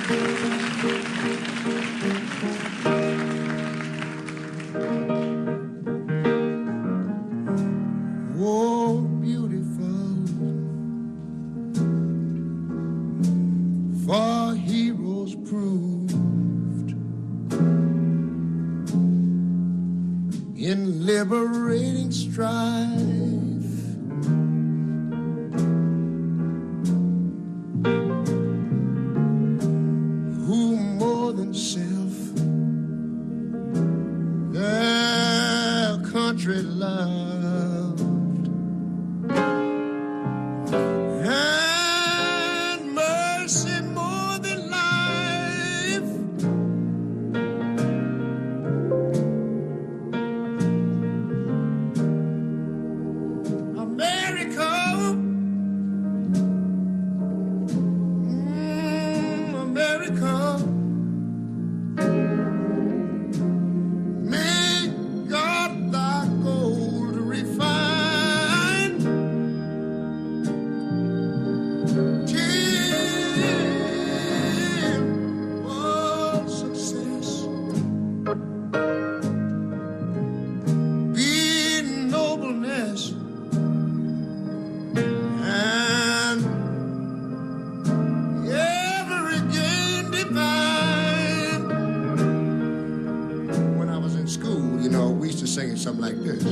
Oh, beautiful, for heroes proved in liberating strife. Who more than self their country loved. Singing something like this.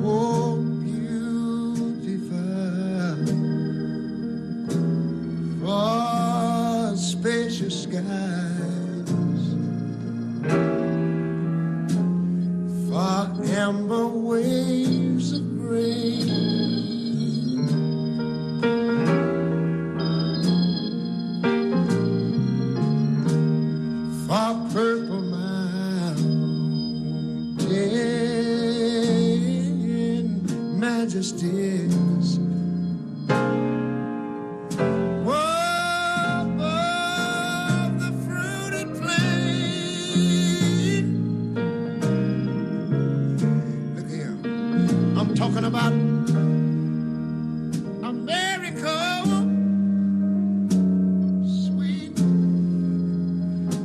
Oh, beautiful, for spacious skies, for amber waves of grain, for purple majesties, above the fruited plain. Look here, I'm talking about America, sweet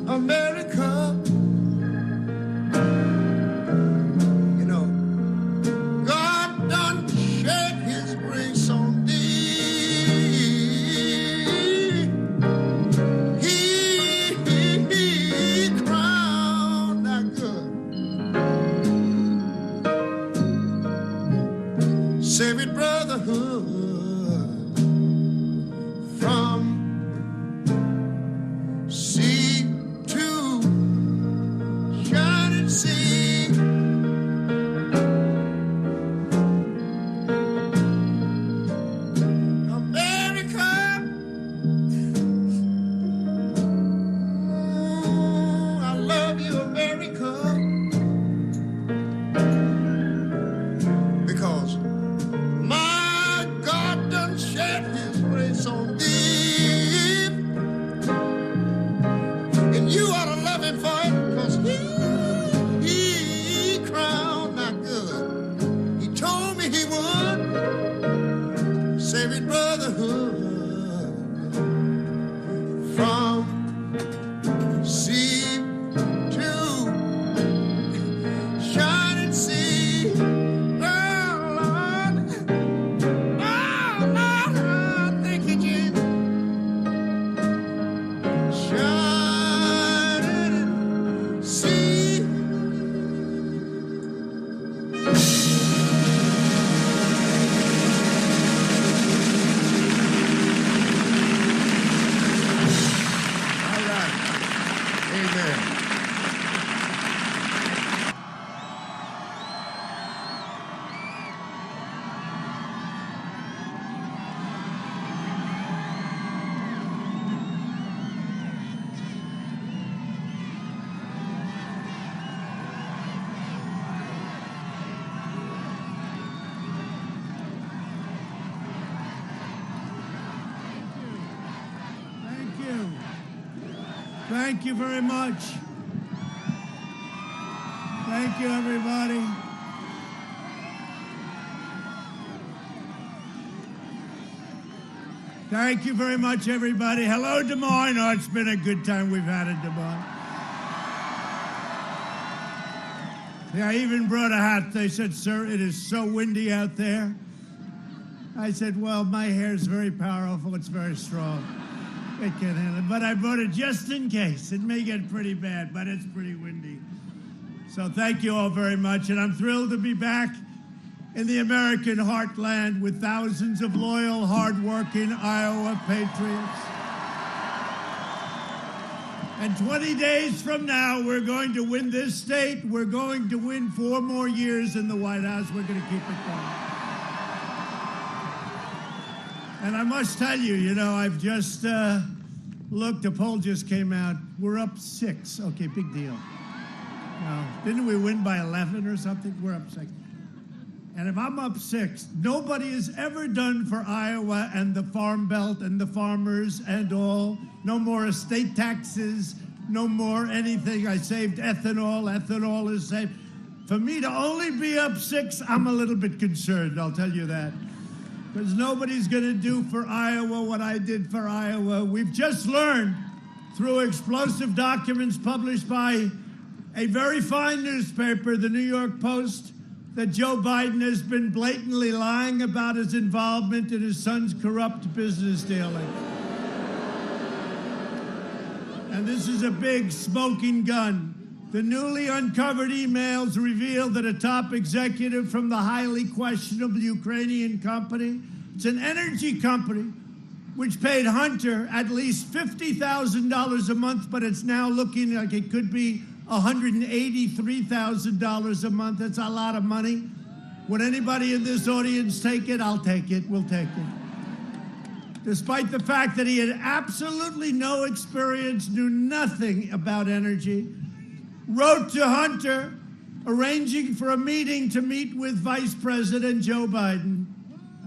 America. Sacred brotherhood from sea to shining sea. America, I love you, America, because shed his grace on thee, and you ought to love him for it, because he crowned my good. He told me he would save his brotherhood from sea to shining sea. Thank you very much. Thank you, everybody. Thank you very much, everybody. Hello, Des Moines. Oh, it's been a good time we've had in Des Moines. Yeah, I even brought a hat. They said, sir, it is so windy out there. I said, well, my hair is very powerful. It's very strong. It can handle it. But I brought it just in case. It may get pretty bad, but it's pretty windy. So thank you all very much. And I'm thrilled to be back in the American heartland with thousands of loyal, hardworking Iowa patriots. And 20 days from now, we're going to win this state. We're going to win 4 more years in the White House. We're going to keep it going. And I must tell you, you know, I've just looked, a poll just came out. We're up 6. Okay, big deal. Didn't we win by 11 or something? We're up 6. And if I'm up 6, nobody has ever done for Iowa and the Farm Belt and the farmers and all. No more estate taxes, no more anything. I saved ethanol. Ethanol is saved. For me to only be up 6, I'm a little bit concerned, I'll tell you that. Because nobody's going to do for Iowa what I did for Iowa. We've just learned through explosive documents published by a very fine newspaper, the New York Post, that Joe Biden has been blatantly lying about his involvement in his son's corrupt business dealing. And this is a big smoking gun. The newly uncovered emails reveal that a top executive from the highly questionable Ukrainian company, it's an energy company, which paid Hunter at least $50,000 a month, but it's now looking like it could be $183,000 a month. That's a lot of money. Would anybody in this audience take it? I'll take it. We'll take it. Despite the fact that he had absolutely no experience, knew nothing about energy, wrote to Hunter arranging for a meeting to meet with Vice President Joe Biden.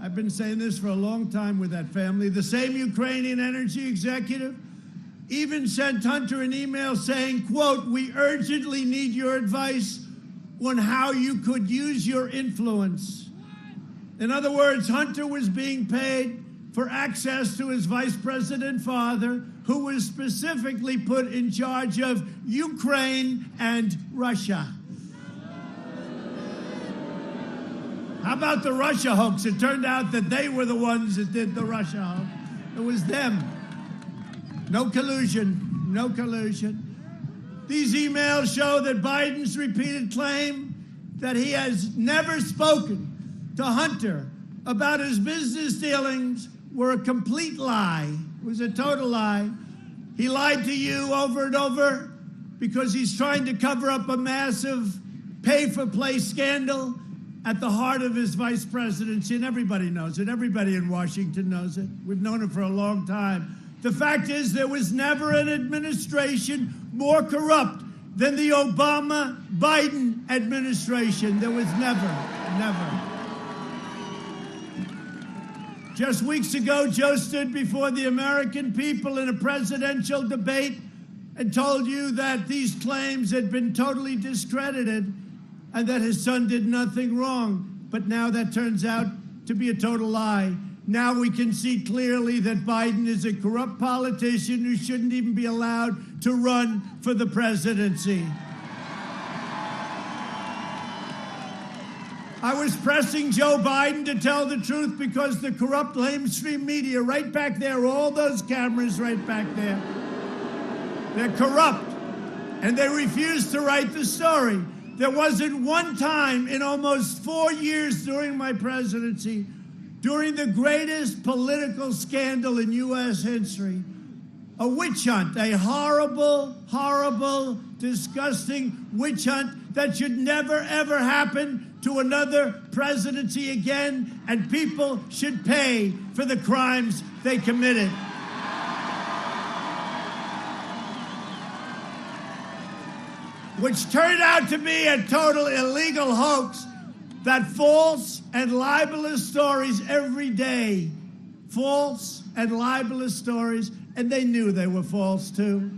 I've been saying this for a long time with that family. The same Ukrainian energy executive even sent Hunter an email saying, quote, "We urgently need your advice on how you could use your influence." In other words, Hunter was being paid for access to his vice president father, who was specifically put in charge of Ukraine and Russia. How about the Russia hoax? It turned out that they were the ones that did the Russia hoax. It was them. No collusion, no collusion. These emails show that Biden's repeated claim that he has never spoken to Hunter about his business dealings were a complete lie. It was a total lie. He lied to you over and over because he's trying to cover up a massive pay-for-play scandal at the heart of his vice presidency, and everybody knows it. Everybody in Washington knows it. We've known it for a long time. The fact is, there was never an administration more corrupt than the Obama-Biden administration. There was never. Just weeks ago, Joe stood before the American people in a presidential debate and told you that these claims had been totally discredited and that his son did nothing wrong. But now that turns out to be a total lie. Now we can see clearly that Biden is a corrupt politician who shouldn't even be allowed to run for the presidency. I was pressing Joe Biden to tell the truth because the corrupt lamestream media, right back there, all those cameras right back there, they're corrupt, and they refuse to write the story. There wasn't one time in almost 4 years during my presidency, during the greatest political scandal in U.S. history, a witch hunt, a horrible, horrible, disgusting witch hunt that should never, ever happen to another presidency again, and people should pay for the crimes they committed. Which turned out to be a total illegal hoax that false and libelous stories every day, false and libelous stories, and they knew they were false too.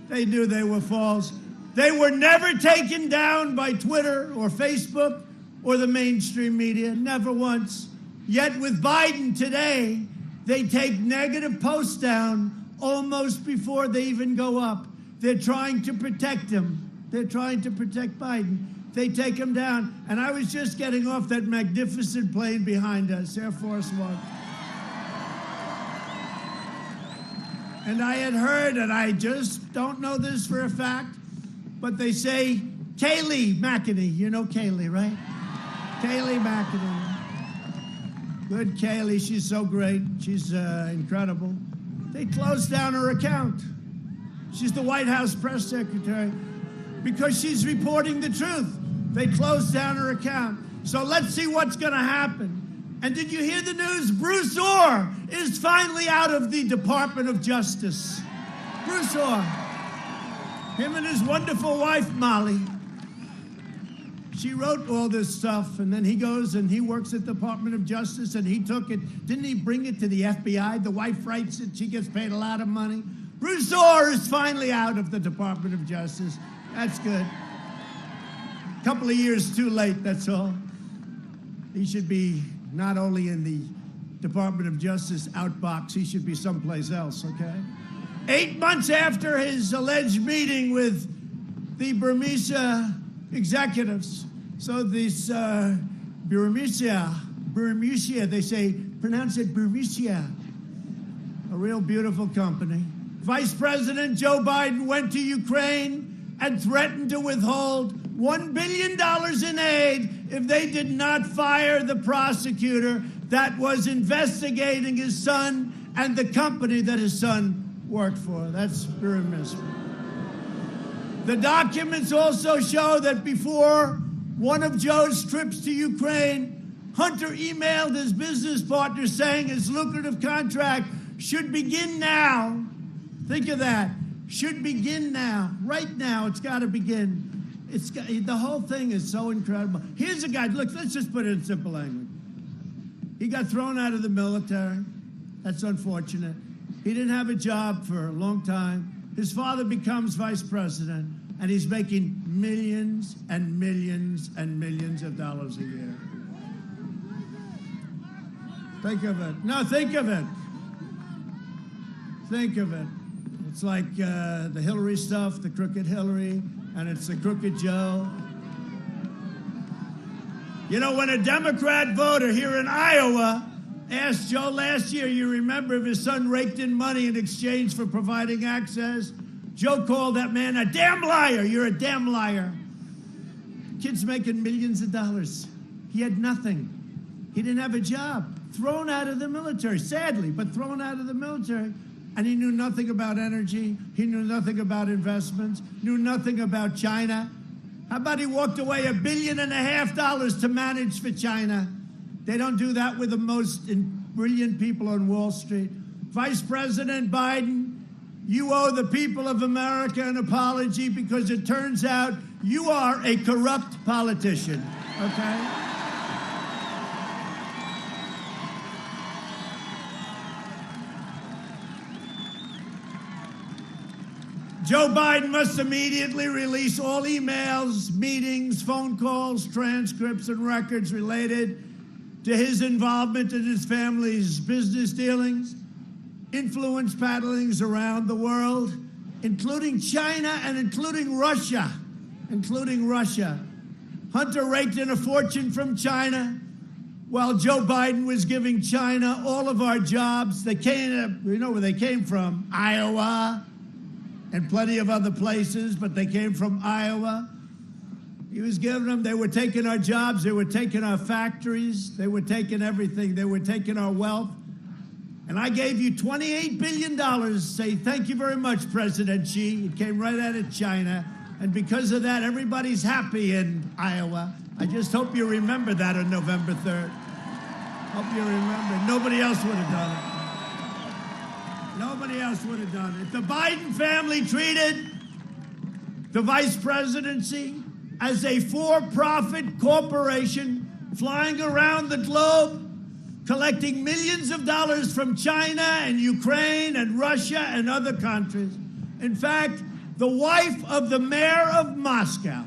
They knew they were false. They were never taken down by Twitter or Facebook or the mainstream media, never once. Yet with Biden today, They take negative posts down almost before they even go up. They're trying to protect him. They're trying to protect Biden. They take him down. And I was just getting off that magnificent plane behind us, Air Force One. And I had heard, and I just don't know this for a fact, but they say Kayleigh McEnany. You know Kayleigh, right? Kayleigh McEnany. Good Kayleigh, she's so great. She's incredible. They closed down her account. She's the White House press secretary. Because she's reporting the truth. They closed down her account. So let's see what's going to happen. And did you hear the news? Bruce Orr is finally out of the Department of Justice. Bruce Orr. Him and his wonderful wife, Molly. She wrote all this stuff, and then he goes and he works at the Department of Justice, and he took it. Didn't he bring it to the FBI? The wife writes it. She gets paid a lot of money. Bruce Orr is finally out of the Department of Justice. That's good. A couple of years too late, that's all. He should be not only in the Department of Justice outbox, he should be someplace else, okay? 8 months after his alleged meeting with the Burmese executives, so this Burmese, they say, pronounce it Burmese, a real beautiful company. Vice President Joe Biden went to Ukraine and threatened to withhold $1 billion in aid if they did not fire the prosecutor that was investigating his son and the company that his son worked for. That's very miserable. The documents also show that before one of Joe's trips to Ukraine, Hunter emailed his business partner saying his lucrative contract should begin now. Think of that. Should begin now. Right now, it's got to begin. The whole thing is so incredible. Here's a guy. Look, let's just put it in simple language. He got thrown out of the military. That's unfortunate. He didn't have a job for a long time. His father becomes vice president, and he's making millions and millions and millions of dollars a year. Think of it. No, think of it. Think of it. It's like the Hillary stuff, the crooked Hillary, and it's the crooked Joe. You know, when a Democrat voter here in Iowa asked Joe last year, you remember, if his son raked in money in exchange for providing access, Joe called that man a damn liar. You're a damn liar. Kid's making millions of dollars. He had nothing. He didn't have a job. Thrown out of the military, sadly, but thrown out of the military. And he knew nothing about energy. He knew nothing about investments, knew nothing about China. How about he walked away $1.5 billion to manage for China? They don't do that with the most brilliant people on Wall Street. Vice President Biden, you owe the people of America an apology, because it turns out you are a corrupt politician, okay? Joe Biden must immediately release all emails, meetings, phone calls, transcripts, and records related to his involvement in his family's business dealings, influence peddlings around the world, including China and including Russia. Hunter raked in a fortune from China while Joe Biden was giving China all of our jobs. They came, you know where they came from, Iowa, and plenty of other places, but they came from Iowa. He was giving them, they were taking our jobs, they were taking our factories, they were taking everything, they were taking our wealth. And I gave you $28 billion, say thank you very much, President Xi. It came right out of China. And because of that, everybody's happy in Iowa. I just hope you remember that on November 3rd. Hope you remember. Nobody else would have done it. Nobody else would have done it. The Biden family treated the vice presidency as a for-profit corporation flying around the globe, collecting millions of dollars from China and Ukraine and Russia and other countries. In fact, the wife of the mayor of Moscow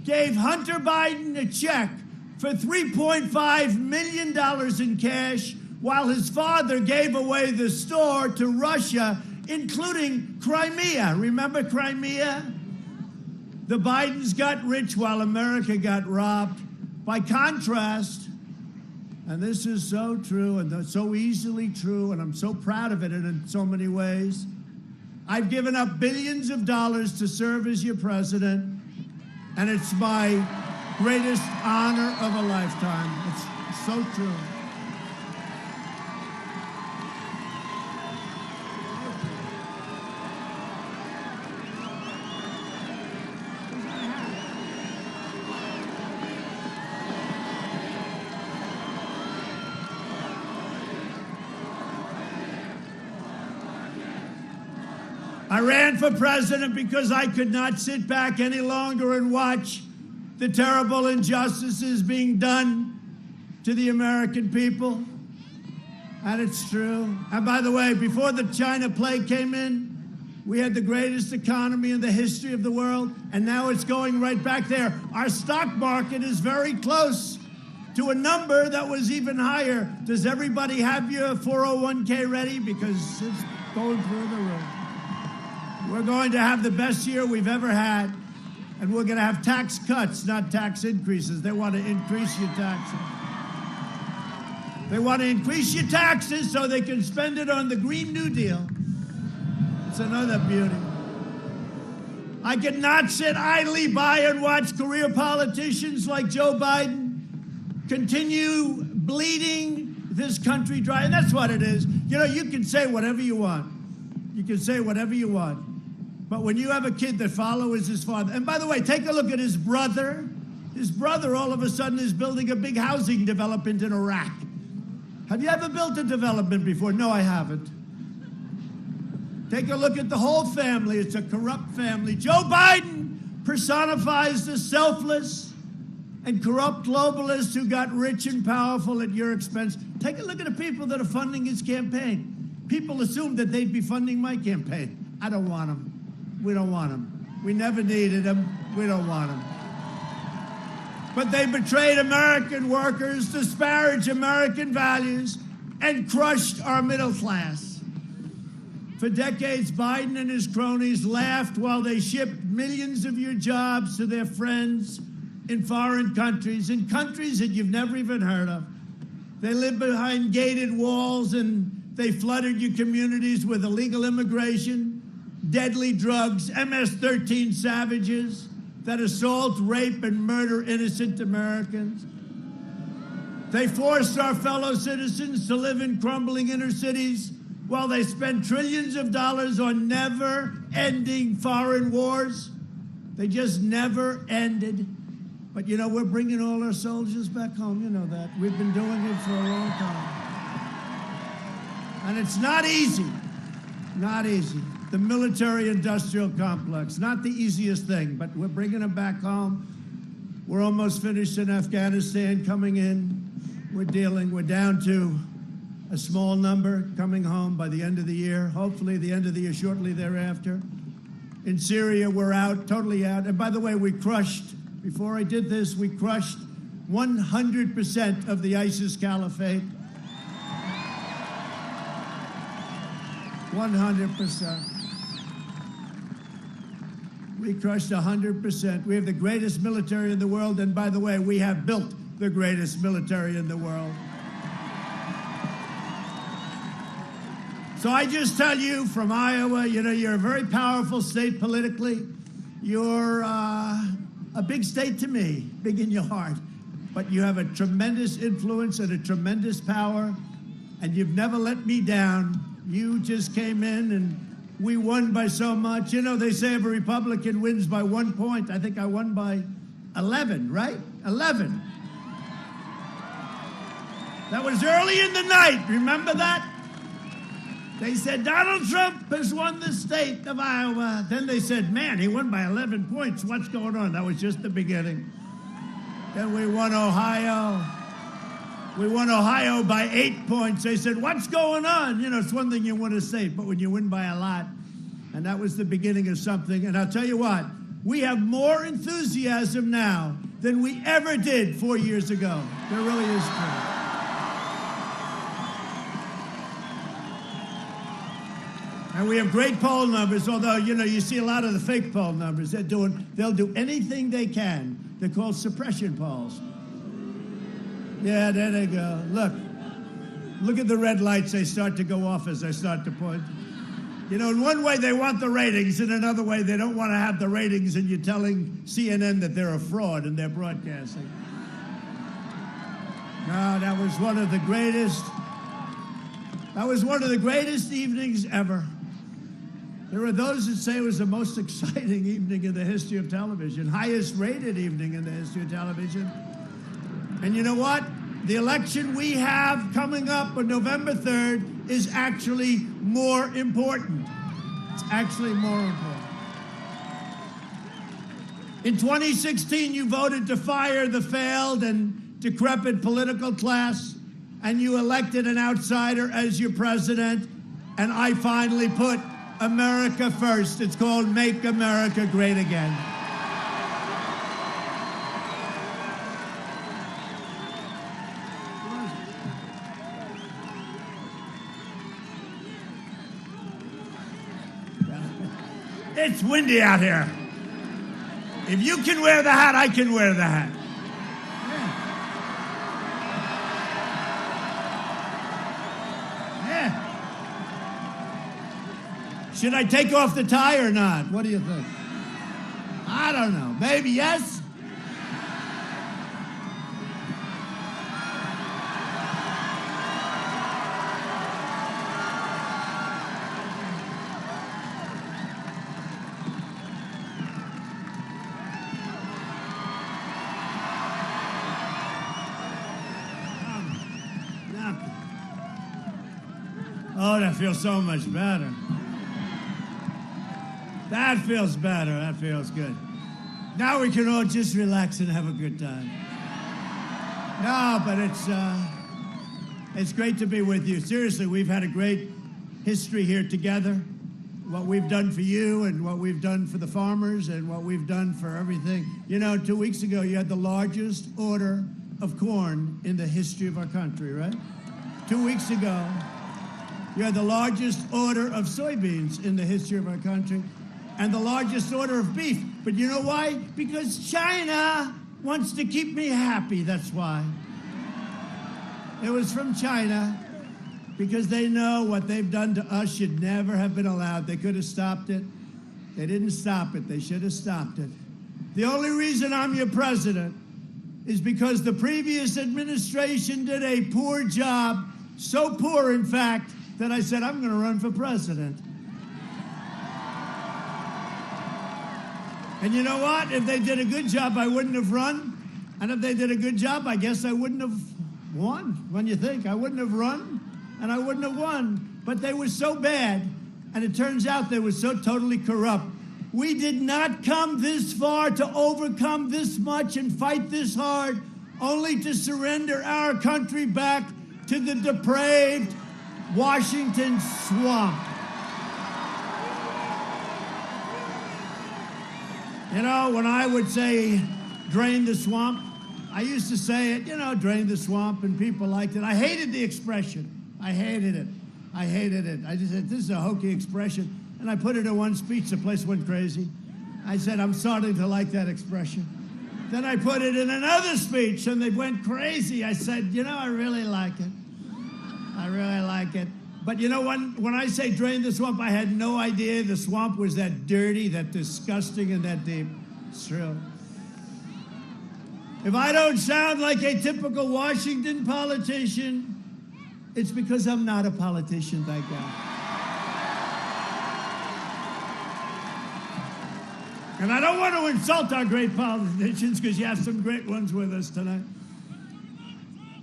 gave Hunter Biden a check for $3.5 million in cash while his father gave away the store to Russia, including Crimea. Remember Crimea? The Bidens got rich while America got robbed. By contrast, and this is so true and so easily true, and I'm so proud of it in so many ways, I've given up billions of dollars to serve as your president, and it's my greatest honor of a lifetime. It's so true. I ran for president because I could not sit back any longer and watch the terrible injustices being done to the American people. And it's true. And by the way, before the China plague came in, we had the greatest economy in the history of the world, and now it's going right back there. Our stock market is very close to a number that was even higher. Does everybody have your 401k ready? Because it's going through the roof. We're going to have the best year we've ever had, and we're going to have tax cuts, not tax increases. They want to increase your taxes. They want to increase your taxes so they can spend it on the Green New Deal. It's another beauty. I cannot sit idly by and watch career politicians like Joe Biden continue bleeding this country dry. And that's what it is. You know, you can say whatever you want. You can say whatever you want. But when you have a kid that follows his father, and by the way, take a look at his brother. His brother all of a sudden is building a big housing development in Iraq. Have you ever built a development before? No, I haven't. Take a look at the whole family. It's a corrupt family. Joe Biden personifies the selfless and corrupt globalists who got rich and powerful at your expense. Take a look at the people that are funding his campaign. People assume that they'd be funding my campaign. I don't want them. We don't want them. We never needed them. We don't want them. But they betrayed American workers, disparaged American values, and crushed our middle class. For decades, Biden and his cronies laughed while they shipped millions of your jobs to their friends in foreign countries, in countries that you've never even heard of. They lived behind gated walls, and they flooded your communities with illegal immigration, deadly drugs, MS-13 savages that assault, rape, and murder innocent Americans. They forced our fellow citizens to live in crumbling inner cities while they spend trillions of dollars on never-ending foreign wars. They just never ended. But you know, we're bringing all our soldiers back home. You know that. We've been doing it for a long time. And it's not easy. Not easy. The military-industrial complex, not the easiest thing, but we're bringing them back home. We're almost finished in Afghanistan coming in. We're down to a small number coming home by the end of the year, hopefully the end of the year, shortly thereafter. In Syria, we're out, totally out. And by the way, before I did this, we crushed 100% of the ISIS caliphate. 100%. We crushed 100%. We have the greatest military in the world, and by the way, we have built the greatest military in the world. So I just tell you from Iowa, you know, you're a very powerful state politically. You're a big state to me, big in your heart. But you have a tremendous influence and a tremendous power, and you've never let me down. You just came in, and we won by so much. You know, they say if a Republican wins by 1 point, I think I won by 11, right? 11. That was early in the night. Remember that? They said, Donald Trump has won the state of Iowa. Then they said, man, he won by 11 points. What's going on? That was just the beginning. Then we won Ohio. We won Ohio by 8 points. They said, what's going on? You know, it's one thing you win a state, but when you win by a lot, and that was the beginning of something. And I'll tell you what, we have more enthusiasm now than we ever did 4 years ago. There really is true. And we have great poll numbers, although, you know, you see a lot of the fake poll numbers. They'll do anything they can. They're called suppression polls. Yeah, there they go. Look at the red lights. They start to go off as I start to point. You know, in one way they want the ratings, in another way they don't want to have the ratings, and you're telling CNN that they're a fraud in their broadcasting. No, that was one of the greatest evenings ever. There are those that say it was the most exciting evening in the history of television, highest rated evening in the history of television. And you know what? The election we have coming up on November 3rd is actually more important. It's actually more important. In 2016, you voted to fire the failed and decrepit political class, and you elected an outsider as your president, and I finally put America first. It's called Make America Great Again. It's windy out here. If you can wear the hat, I can wear the hat. Should I take off the tie or not? What do you think? I don't know. Maybe yes? Oh, that feels so much better. That feels better. That feels good. Now we can all just relax and have a good time. No, but it's great to be with you. Seriously, we've had a great history here together. What we've done for you and what we've done for the farmers and what we've done for everything. You know, 2 weeks ago, you had the largest order of corn in the history of our country, right? 2 weeks ago, you had the largest order of soybeans in the history of our country, and the largest order of beef. But you know why? Because China wants to keep me happy, that's why. It was from China, because they know what they've done to us should never have been allowed. They could have stopped it. They didn't stop it. They should have stopped it. The only reason I'm your president is because the previous administration did a poor job, so poor, in fact, that I said, I'm going to run for president. And you know what? If they did a good job, I wouldn't have run. And if they did a good job, I guess I wouldn't have won. When you think, I wouldn't have run, and I wouldn't have won. But they were so bad, and it turns out they were so totally corrupt. We did not come this far to overcome this much and fight this hard, only to surrender our country back to the depraved Washington swamp. You know, when I would say drain the swamp, I used to say it, you know, drain the swamp, and people liked it. I hated the expression. I hated it. I hated it. I just said, this is a hokey expression. And I put it in one speech, the place went crazy. I said, I'm starting to like that expression. Then I put it in another speech, and they went crazy. I said, you know, I really like it. I really like it. But you know, when I say drain the swamp, I had no idea the swamp was that dirty, that disgusting, and that deep. It's true. If I don't sound like a typical Washington politician, it's because I'm not a politician, thank God. And I don't want to insult our great politicians, because you have some great ones with us tonight.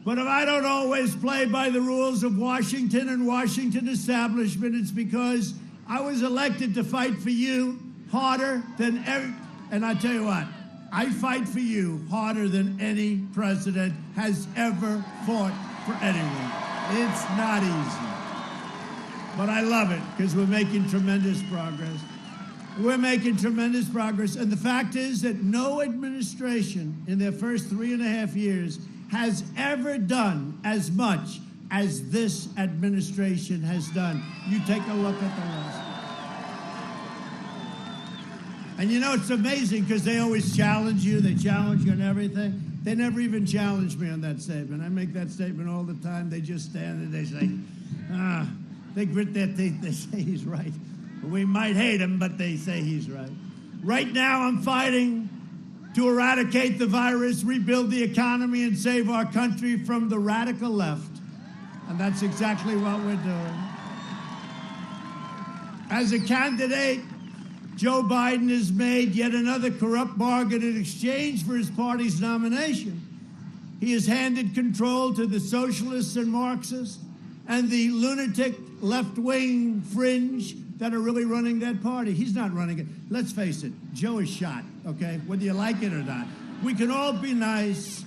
But if I don't always play by the rules of Washington and Washington establishment, it's because I was elected to fight for you harder than ever. And I tell you what, I fight for you harder than any president has ever fought for anyone. It's not easy. But I love it, because we're making tremendous progress. We're making tremendous progress. And the fact is that no administration in their first 3.5 years has ever done as much as this administration has done. You take a look at the list. And you know, it's amazing because they always challenge you. They challenge you on everything. They never even challenge me on that statement. I make that statement all the time. They just stand and they say, they grit their teeth. They say he's right. We might hate him, but they say he's right. Right now, I'm fighting to eradicate the virus, rebuild the economy, and save our country from the radical left. And that's exactly what we're doing. As a candidate, Joe Biden has made yet another corrupt bargain in exchange for his party's nomination. He has handed control to the socialists and Marxists and the lunatic left-wing fringe that are really running that party. He's not running it. Let's face it, Joe is shot, okay, whether you like it or not. We can all be nice.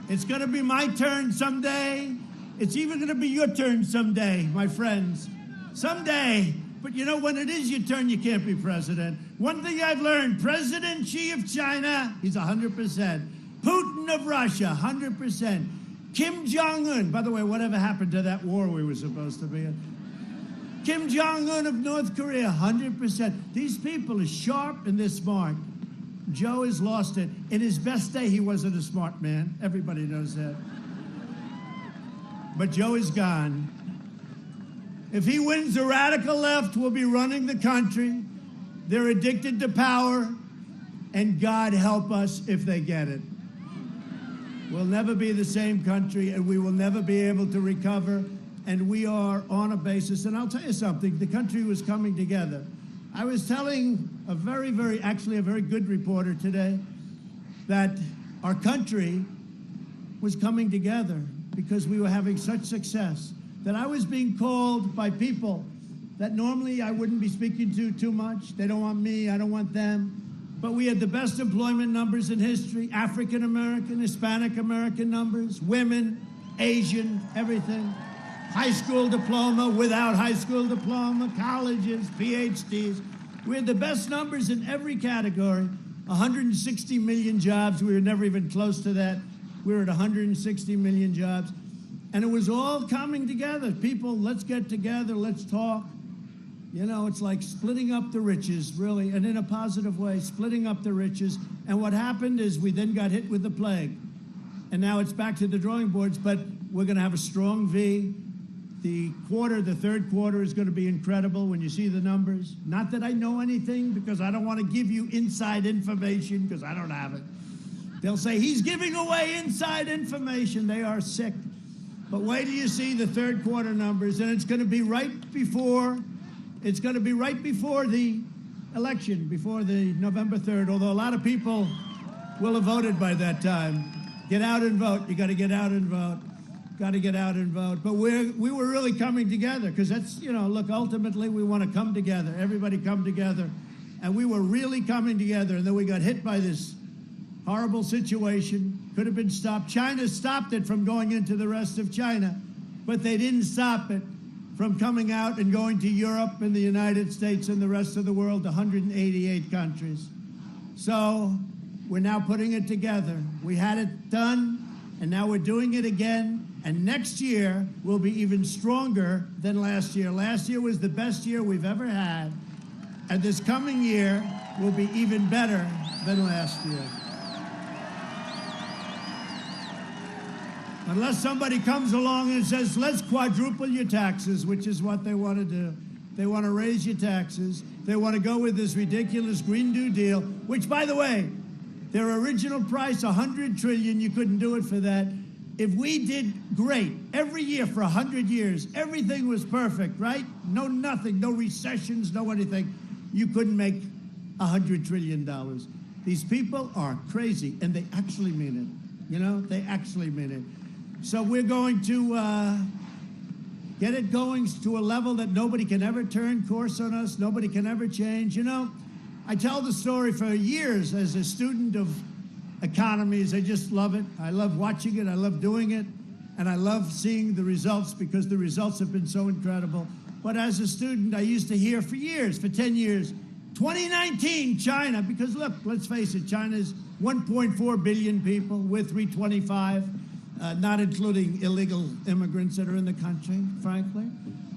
It's going to be my turn someday. It's even going to be your turn someday, my friends. Someday. But you know, when it is your turn, you can't be president. One thing I've learned, President Xi of China, he's 100%. Putin of Russia, 100%. Kim Jong-un, by the way, whatever happened to that war we were supposed to be in? Kim Jong-un of North Korea, 100%. These people are sharp and they're smart. Joe has lost it. In his best day, he wasn't a smart man. Everybody knows that. But Joe is gone. If he wins, the radical left will be running the country. They're addicted to power, and God help us if they get it. We'll never be the same country, and we will never be able to recover, and we are on a basis. And I'll tell you something, the country was coming together. I was telling a very good reporter today that our country was coming together because we were having such success that I was being called by people that normally I wouldn't be speaking to too much. They don't want me, I don't want them. But we had the best employment numbers in history, African American, Hispanic American numbers, women, Asian, everything. High school diploma, without high school diploma, colleges, PhDs. We had the best numbers in every category. 160 million jobs, we were never even close to that. We were at 160 million jobs. And it was all coming together. People, let's get together, let's talk. You know, it's like splitting up the riches, really, and in a positive way, splitting up the riches. And what happened is we then got hit with the plague. And now it's back to the drawing boards, but we're going to have a strong V. The third quarter is going to be incredible when you see the numbers. Not that I know anything, because I don't want to give you inside information, because I don't have it. They'll say, he's giving away inside information. They are sick. But wait till you see the third quarter numbers, and it's going to be right before the election, before the November 3rd, although a lot of people will have voted by that time. Get out and vote. You got to get out and vote. Got to get out and vote. But we were really coming together, because that's, you know, look, ultimately we want to come together. Everybody come together. And we were really coming together, and then we got hit by this horrible situation. Could have been stopped. China stopped it from going into the rest of China, but they didn't stop it from coming out and going to Europe and the United States and the rest of the world, 188 countries. So we're now putting it together. We had it done, and now we're doing it again. And next year will be even stronger than last year. Last year was the best year we've ever had. And this coming year will be even better than last year. Unless somebody comes along and says, let's quadruple your taxes, which is what they want to do. They want to raise your taxes. They want to go with this ridiculous Green New Deal, which, by the way, their original price, $100 trillion, you couldn't do it for that. If we did great every year for 100 years, everything was perfect, right? No nothing, no recessions, no anything. You couldn't make $100 trillion. These people are crazy, and they actually mean it. You know, they actually mean it. So we're going to get it going to a level that nobody can ever turn course on us, nobody can ever change. You know, I tell the story for years as a student of economies. I just love it. I love watching it. I love doing it. And I love seeing the results, because the results have been so incredible. But as a student, I used to hear for years, for 10 years, 2019, China, because look, let's face it, China's 1.4 billion people, we're 325, not including illegal immigrants that are in the country, frankly.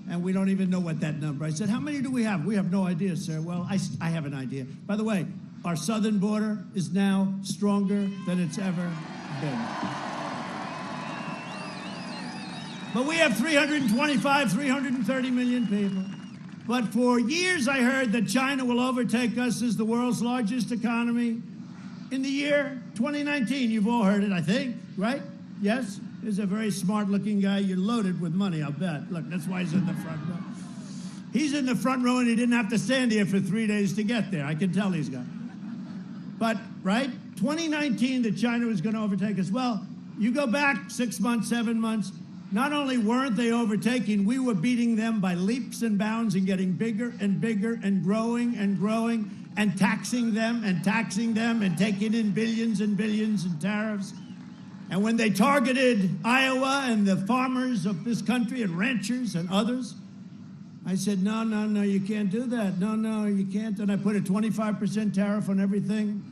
and we don't even know what that number. I said, how many do we have? We have no idea, sir. Well, I have an idea. By the way, our southern border is now stronger than it's ever been. But we have 325, 330 million people. But for years I heard that China will overtake us as the world's largest economy in the year 2019. You've all heard it, I think, right? Yes? He's a very smart-looking guy. You're loaded with money, I'll bet. Look, that's why he's in the front row. He's in the front row, and he didn't have to stand here for 3 days to get there. I can tell he's got. But, right, 2019, that China was going to overtake us. Well, you go back 6 months, 7 months, not only weren't they overtaking, we were beating them by leaps and bounds and getting bigger and bigger and growing and taxing them and taking in billions and billions in tariffs. And when they targeted Iowa and the farmers of this country and ranchers and others, I said, no, you can't do that. No, you can't. And I put a 25% tariff on everything.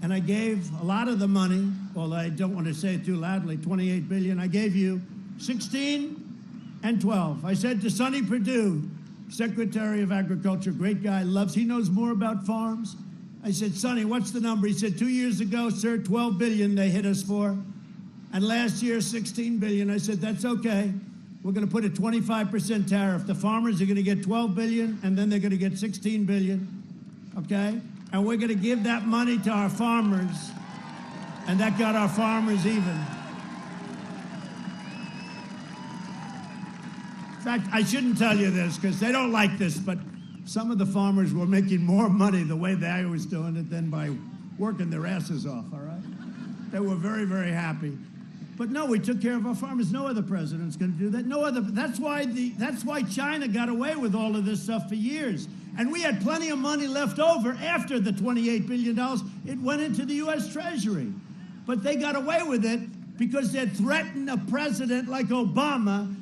And I gave a lot of the money, although I don't want to say it too loudly, $28 billion. I gave you 16 and 12. I said to Sonny Perdue, Secretary of Agriculture, great guy, he knows more about farms. I said, Sonny, what's the number? He said, 2 years ago, sir, 12 billion they hit us for. And last year, 16 billion. I said, that's okay. We're going to put a 25% tariff. The farmers are going to get 12 billion, and then they're going to get 16 billion, okay? And we're going to give that money to our farmers, and that got our farmers even. In fact, I shouldn't tell you this because they don't like this, but some of the farmers were making more money the way they was doing it than by working their asses off, all right? They were very, very happy. But no, we took care of our farmers. No other president's going to do that. No other. That's why China got away with all of this stuff for years. And we had plenty of money left over after the $28 billion. It went into the U.S. Treasury. But they got away with it because they threatened a president like Obama.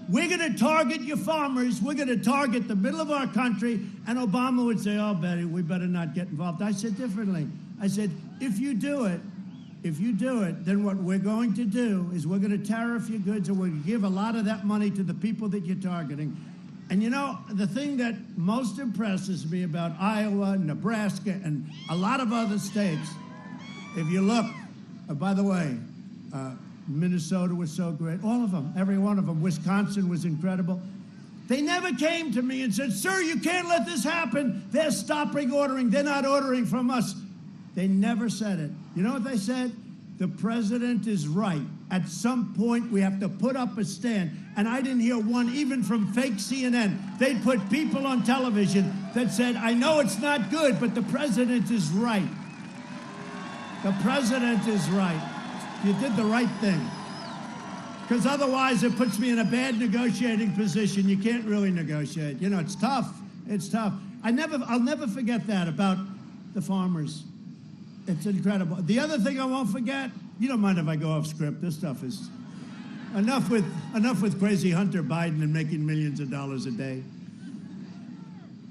We're going to target your farmers. We're going to target the middle of our country. And Obama would say, oh, Betty, we better not get involved. I said differently. I said, if you do it, then what we're going to do is we're going to tariff your goods, and we're going to give a lot of that money to the people that you're targeting. And you know, the thing that most impresses me about Iowa, Nebraska, and a lot of other states, if you look, by the way, Minnesota was so great, all of them, every one of them. Wisconsin was incredible. They never came to me and said, sir, you can't let this happen. They're stopping ordering. They're not ordering from us. They never said it. You know what they said? The president is right. At some point, we have to put up a stand. And I didn't hear one, even from fake CNN. They put people on television that said, I know it's not good, but the president is right. The president is right. You did the right thing. Because otherwise, it puts me in a bad negotiating position. You can't really negotiate. You know, it's tough. It's tough. I'll never forget that about the farmers. It's incredible. The other thing I won't forget, you don't mind if I go off script. This stuff is enough with crazy Hunter Biden and making millions of dollars a day.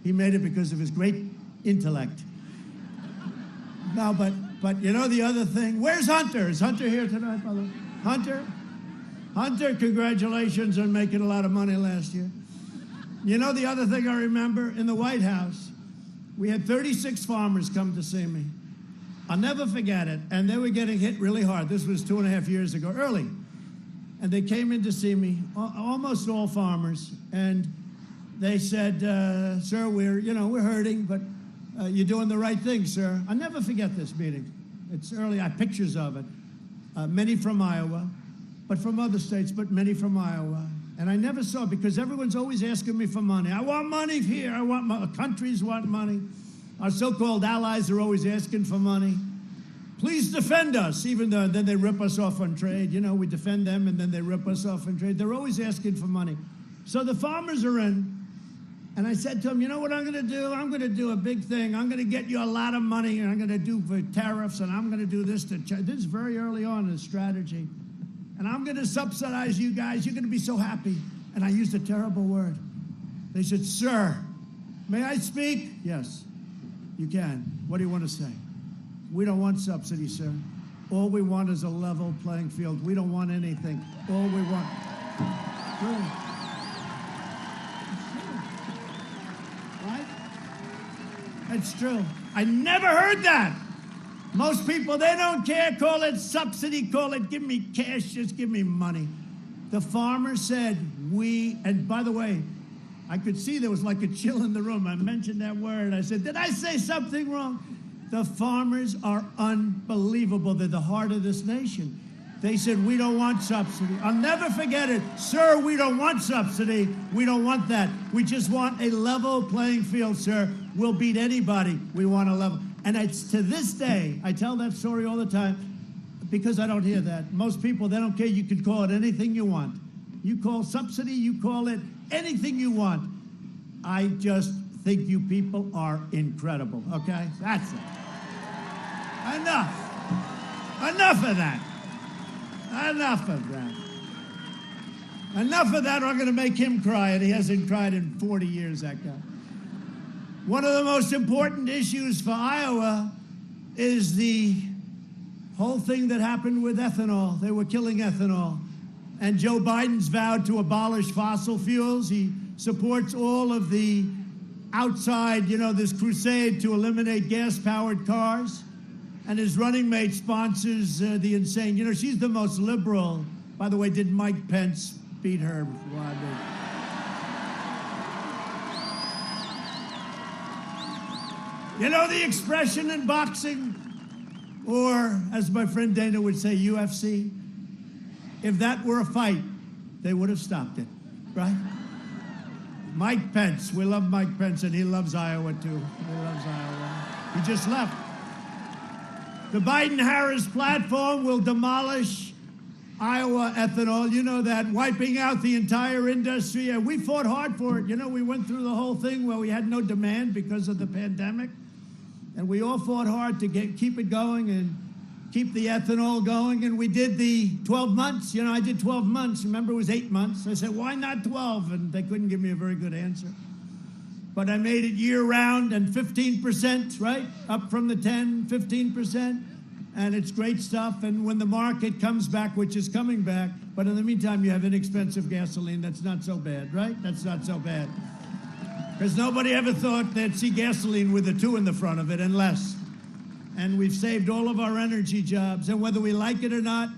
He made it because of his great intellect. No, but you know the other thing? Where's Hunter? Is Hunter here tonight, by the way? Hunter, congratulations on making a lot of money last year. You know the other thing I remember? In the White House, we had 36 farmers come to see me. I'll never forget it. And they were getting hit really hard. This was 2.5 years ago, early. And they came in to see me, almost all farmers. And they said, sir, we're hurting, but you're doing the right thing, sir. I'll never forget this meeting. It's early. I have pictures of it. Many from Iowa, but from other states, but many from Iowa. And I never saw it because everyone's always asking me for money. I want money here. Countries want money. Our so-called allies are always asking for money. Please defend us, even though then they rip us off on trade. You know, we defend them and then they rip us off on trade. They're always asking for money. So the farmers are in, and I said to them, you know what I'm going to do? I'm going to do a big thing. I'm going to get you a lot of money, and I'm going to do for tariffs, and I'm going to do this to China. This is very early on in the strategy. And I'm going to subsidize you guys. You're going to be so happy. And I used a terrible word. They said, sir, may I speak? Yes. You can. What do you want to say? We don't want subsidies, sir. All we want is a level playing field. We don't want anything. All we want. Really. That's true. I never heard that. Most people, they don't care. Call it subsidy, call it give me cash, just give me money. The farmer said, and by the way, I could see there was like a chill in the room. I mentioned that word. I said, did I say something wrong? The farmers are unbelievable. They're the heart of this nation. They said, we don't want subsidy. I'll never forget it. Sir, we don't want subsidy. We don't want that. We just want a level playing field, sir. We'll beat anybody. We want a level. And it's to this day, I tell that story all the time because I don't hear that. Most people, they don't care. You can call it anything you want. You call subsidy, you call it anything you want. I just think you people are incredible, okay? That's it. Enough. Enough of that. Enough of that. Enough of that, or I'm going to make him cry, and he hasn't cried in 40 years, that guy. One of the most important issues for Iowa is the whole thing that happened with ethanol. They were killing ethanol. And Joe Biden's vowed to abolish fossil fuels. He supports all of the outside, this crusade to eliminate gas-powered cars. And his running mate sponsors the insane. She's the most liberal. By the way, did Mike Pence beat her? The expression in boxing, or as my friend Dana would say, UFC, if that were a fight, they would have stopped it, right? Mike Pence, we love Mike Pence, and he loves Iowa too. He loves Iowa. He just left. The Biden-Harris platform will demolish Iowa ethanol. You know that, wiping out the entire industry. And we fought hard for it. We went through the whole thing where we had no demand because of the pandemic. And we all fought hard to keep it going and keep the ethanol going. And we did the 12 months. I did 12 months. Remember, it was 8 months. I said, why not 12? And they couldn't give me a very good answer. But I made it year-round and 15%, right? Up from the 10, 15%. And it's great stuff. And when the market comes back, which is coming back, but in the meantime, you have inexpensive gasoline. That's not so bad, right? That's not so bad. Because nobody ever thought they'd see gasoline with a 2 in the front of it and less. And we've saved all of our energy jobs. And whether we like it or not,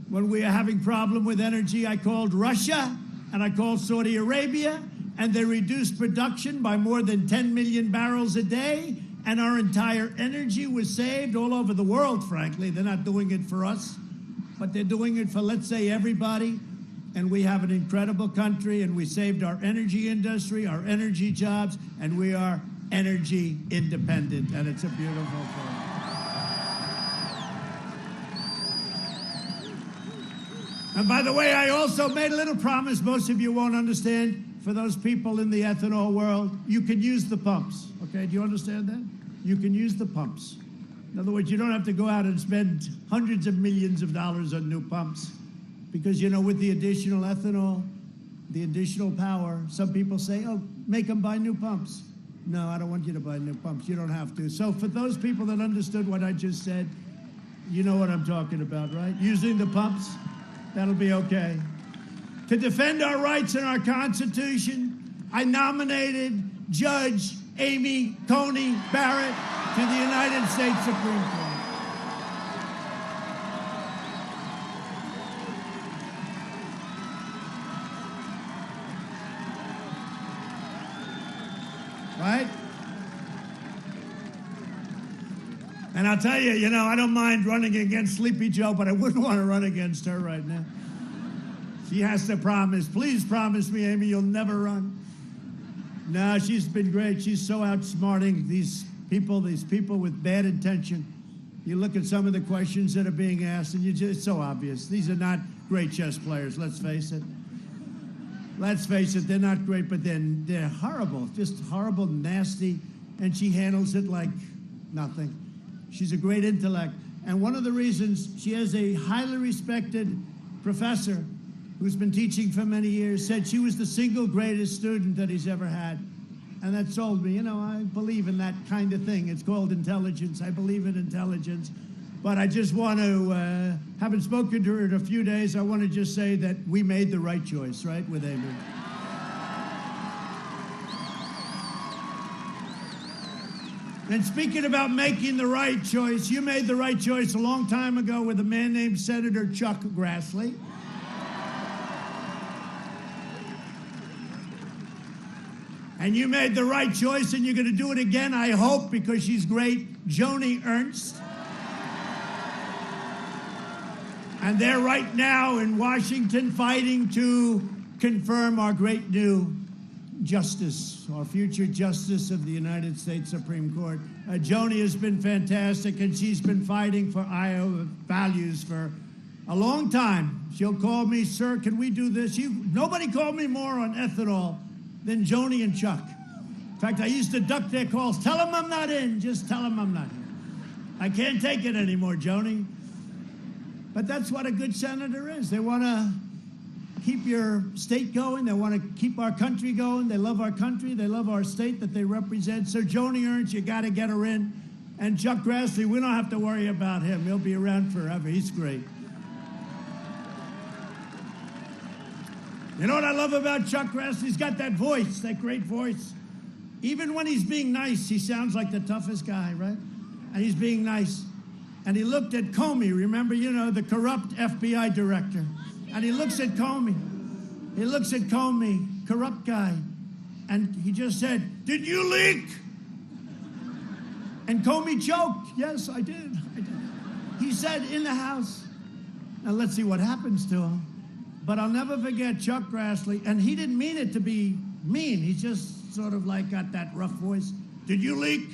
when we are having problem with energy, I called Russia and I called Saudi Arabia, and they reduced production by more than 10 million barrels a day, and our entire energy was saved all over the world, frankly. They're not doing it for us, but they're doing it for, let's say, everybody. And we have an incredible country, and we saved our energy industry, our energy jobs, and we are energy independent, and it's a beautiful thing. And by the way, I also made a little promise most of you won't understand. For those people in the ethanol world, you can use the pumps, okay? Do you understand that? You can use the pumps. In other words, you don't have to go out and spend hundreds of millions of dollars on new pumps. Because, with the additional ethanol, the additional power, some people say, oh, make them buy new pumps. No, I don't want you to buy new pumps. You don't have to. So for those people that understood what I just said, you know what I'm talking about, right? Using the pumps, that'll be okay. To defend our rights and our Constitution, I nominated Judge Amy Coney Barrett to the United States Supreme Court. Right? And I'll tell you, I don't mind running against Sleepy Joe, but I wouldn't want to run against her right now. She has to promise. Please promise me, Amy, you'll never run. No, she's been great. She's so outsmarting these people with bad intention. You look at some of the questions that are being asked, and it's so obvious. These are not great chess players, let's face it. Let's face it, they're not great, but they're horrible, just horrible, nasty, and she handles it like nothing. She's a great intellect. And one of the reasons, she has a highly respected professor who's been teaching for many years, said she was the single greatest student that he's ever had. And that sold me. I believe in that kind of thing. It's called intelligence. I believe in intelligence. But I just want to, haven't spoken to her in a few days, I want to just say that we made the right choice, right, with Amy. And speaking about making the right choice, you made the right choice a long time ago with a man named Senator Chuck Grassley. And you made the right choice, and you're going to do it again, I hope, because she's great, Joni Ernst. And they're right now in Washington fighting to confirm our great new justice, our future justice of the United States Supreme Court. Joni has been fantastic, and she's been fighting for Iowa values for a long time. She'll call me, sir, can we do this? Nobody called me more on ethanol than Joni and Chuck. In fact, I used to duck their calls. Tell them I'm not in. Just tell them I'm not in. I can't take it anymore, Joni. But that's what a good senator is. They want to keep your state going. They want to keep our country going. They love our country. They love our state that they represent. So Joni Ernst, you got to get her in. And Chuck Grassley, we don't have to worry about him. He'll be around forever. He's great. You know what I love about Chuck Grassley? He's got that voice, that great voice. Even when he's being nice, he sounds like the toughest guy, right? And he's being nice. And he looked at Comey, remember, you know, the corrupt FBI director. And he looks at Comey. He looks at Comey, corrupt guy. And he just said, did you leak? And Comey joked, yes, I did. He said, in the House. Now let's see what happens to him. But I'll never forget Chuck Grassley, and he didn't mean it to be mean. He just sort of like got that rough voice. Did you leak?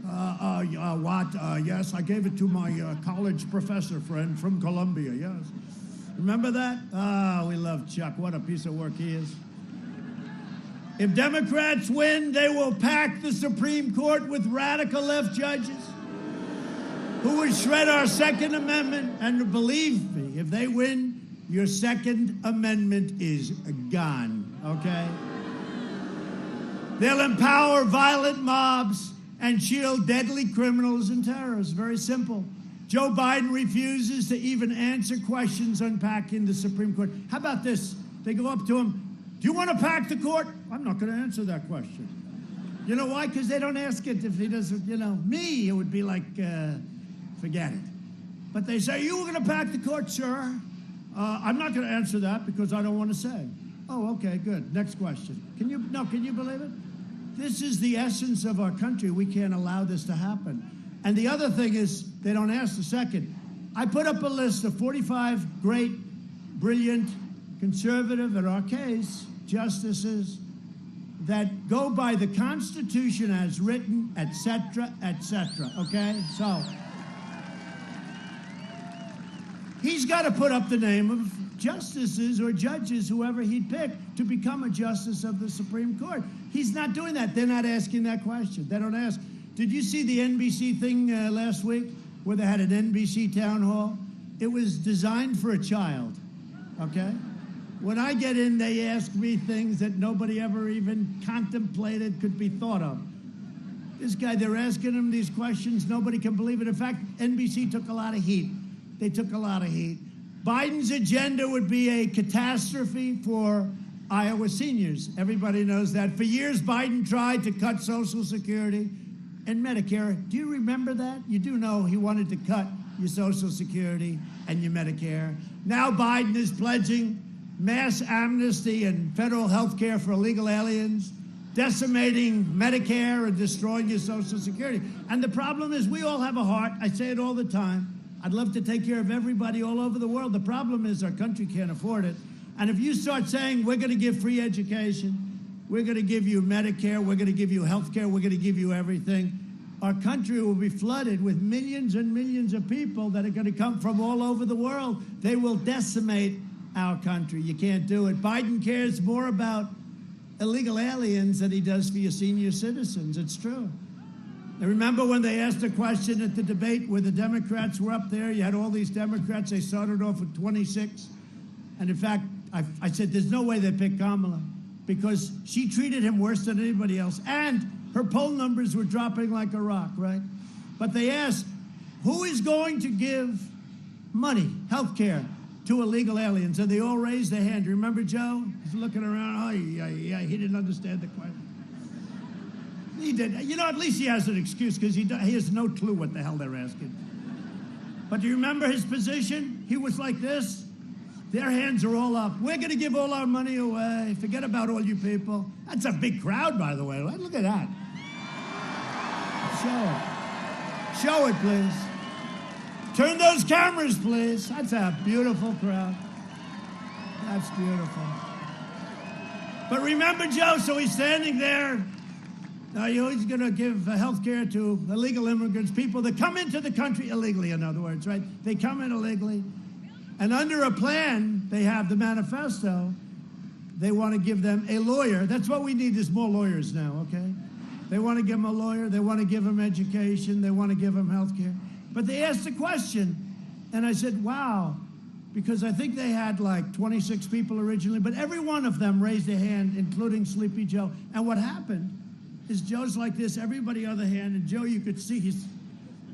What? Yes, I gave it to my college professor friend from Columbia, yes. Remember that? Ah, we love Chuck. What a piece of work he is. If Democrats win, they will pack the Supreme Court with radical left judges who would shred our Second Amendment. And believe me, if they win, your Second Amendment is gone, okay? They'll empower violent mobs and shield deadly criminals and terrorists. Very simple. Joe Biden refuses to even answer questions unpacking the Supreme Court. How about this? They go up to him, do you want to pack the court? I'm not going to answer that question. You know why? Because they don't ask it if he doesn't, you know. Me, it would be like, forget it. But they say, you were going to pack the court, sir? I'm not going to answer that because I don't want to say. Oh, okay, good. Next question. Can you believe it? This is the essence of our country. We can't allow this to happen. And the other thing is, they don't ask the second. I put up a list of 45 great, brilliant, conservative, in our case, justices that go by the Constitution as written, etc., okay? So he's got to put up the name of justices or judges, whoever he'd pick, to become a justice of the Supreme Court. He's not doing that. They're not asking that question. They don't ask. Did you see the NBC thing last week where they had an NBC town hall? It was designed for a child, okay? When I get in, they ask me things that nobody ever even contemplated could be thought of. This guy, they're asking him these questions. Nobody can believe it. In fact, NBC took a lot of heat. They took a lot of heat. Biden's agenda would be a catastrophe for Iowa seniors. Everybody knows that. For years, Biden tried to cut Social Security and Medicare. Do you remember that? You do know he wanted to cut your Social Security and your Medicare. Now Biden is pledging mass amnesty and federal health care for illegal aliens, decimating Medicare and destroying your Social Security. And the problem is we all have a heart. I say it all the time. I'd love to take care of everybody all over the world. The problem is our country can't afford it. And if you start saying we're going to give free education, we're going to give you Medicare, we're going to give you health care, we're going to give you everything, our country will be flooded with millions and millions of people that are going to come from all over the world. They will decimate our country. You can't do it. Biden cares more about illegal aliens than he does for your senior citizens. It's true. And remember when they asked a question at the debate where the Democrats were up there? You had all these Democrats. They started off with 26. And in fact, I said, there's no way they picked Kamala because she treated him worse than anybody else. And her poll numbers were dropping like a rock, right? But they asked, who is going to give money, health care, to illegal aliens? And they all raised their hand. Remember Joe? He's looking around. Oh, yeah, he didn't understand the question. He did. You know, at least he has an excuse because he has no clue what the hell they're asking. But do you remember his position? He was like this. Their hands are all up. We're going to give all our money away. Forget about all you people. That's a big crowd, by the way. Look at that. Show it. Show it, please. Turn those cameras, please. That's a beautiful crowd. That's beautiful. But remember, Joe, so he's standing there. He's going to give health care to illegal immigrants, people that come into the country illegally, in other words, right? They come in illegally. And under a plan, they have the manifesto. They want to give them a lawyer. That's what we need is more lawyers now, okay? They want to give them a lawyer. They want to give them education. They want to give them health care. But they asked a question, and I said, wow, because I think they had like 26 people originally, but every one of them raised their hand, including Sleepy Joe. And what happened is Joe's like this, everybody other hand, and Joe, you could see he's,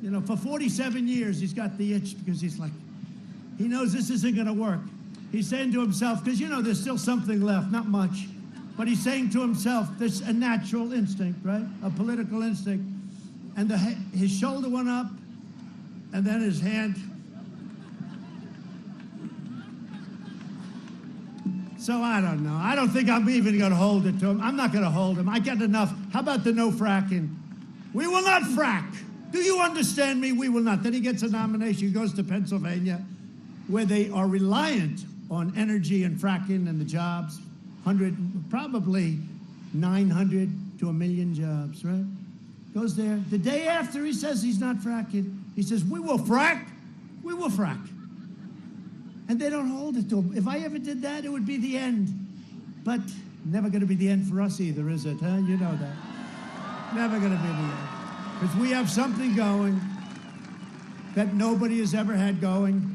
you know, for 47 years, he's got the itch because he's like, he knows this isn't going to work. He's saying to himself, because, you know, there's still something left, not much, but he's saying to himself, there's a natural instinct, right? A political instinct. And his shoulder went up, and then his hand. So I don't know. I don't think I'm even going to hold it to him. I'm not going to hold him. I get enough. How about the no fracking? We will not frack. Do you understand me? We will not. Then he gets a nomination. He goes to Pennsylvania, where they are reliant on energy and fracking and the jobs. Probably 900 to 1 million jobs, right? Goes there. The day after he says he's not fracking, he says, we will frack. We will frack. And they don't hold it to him. If I ever did that, it would be the end. But never going to be the end for us either, is it? Huh? You know that. Never going to be the end. Because we have something going that nobody has ever had going.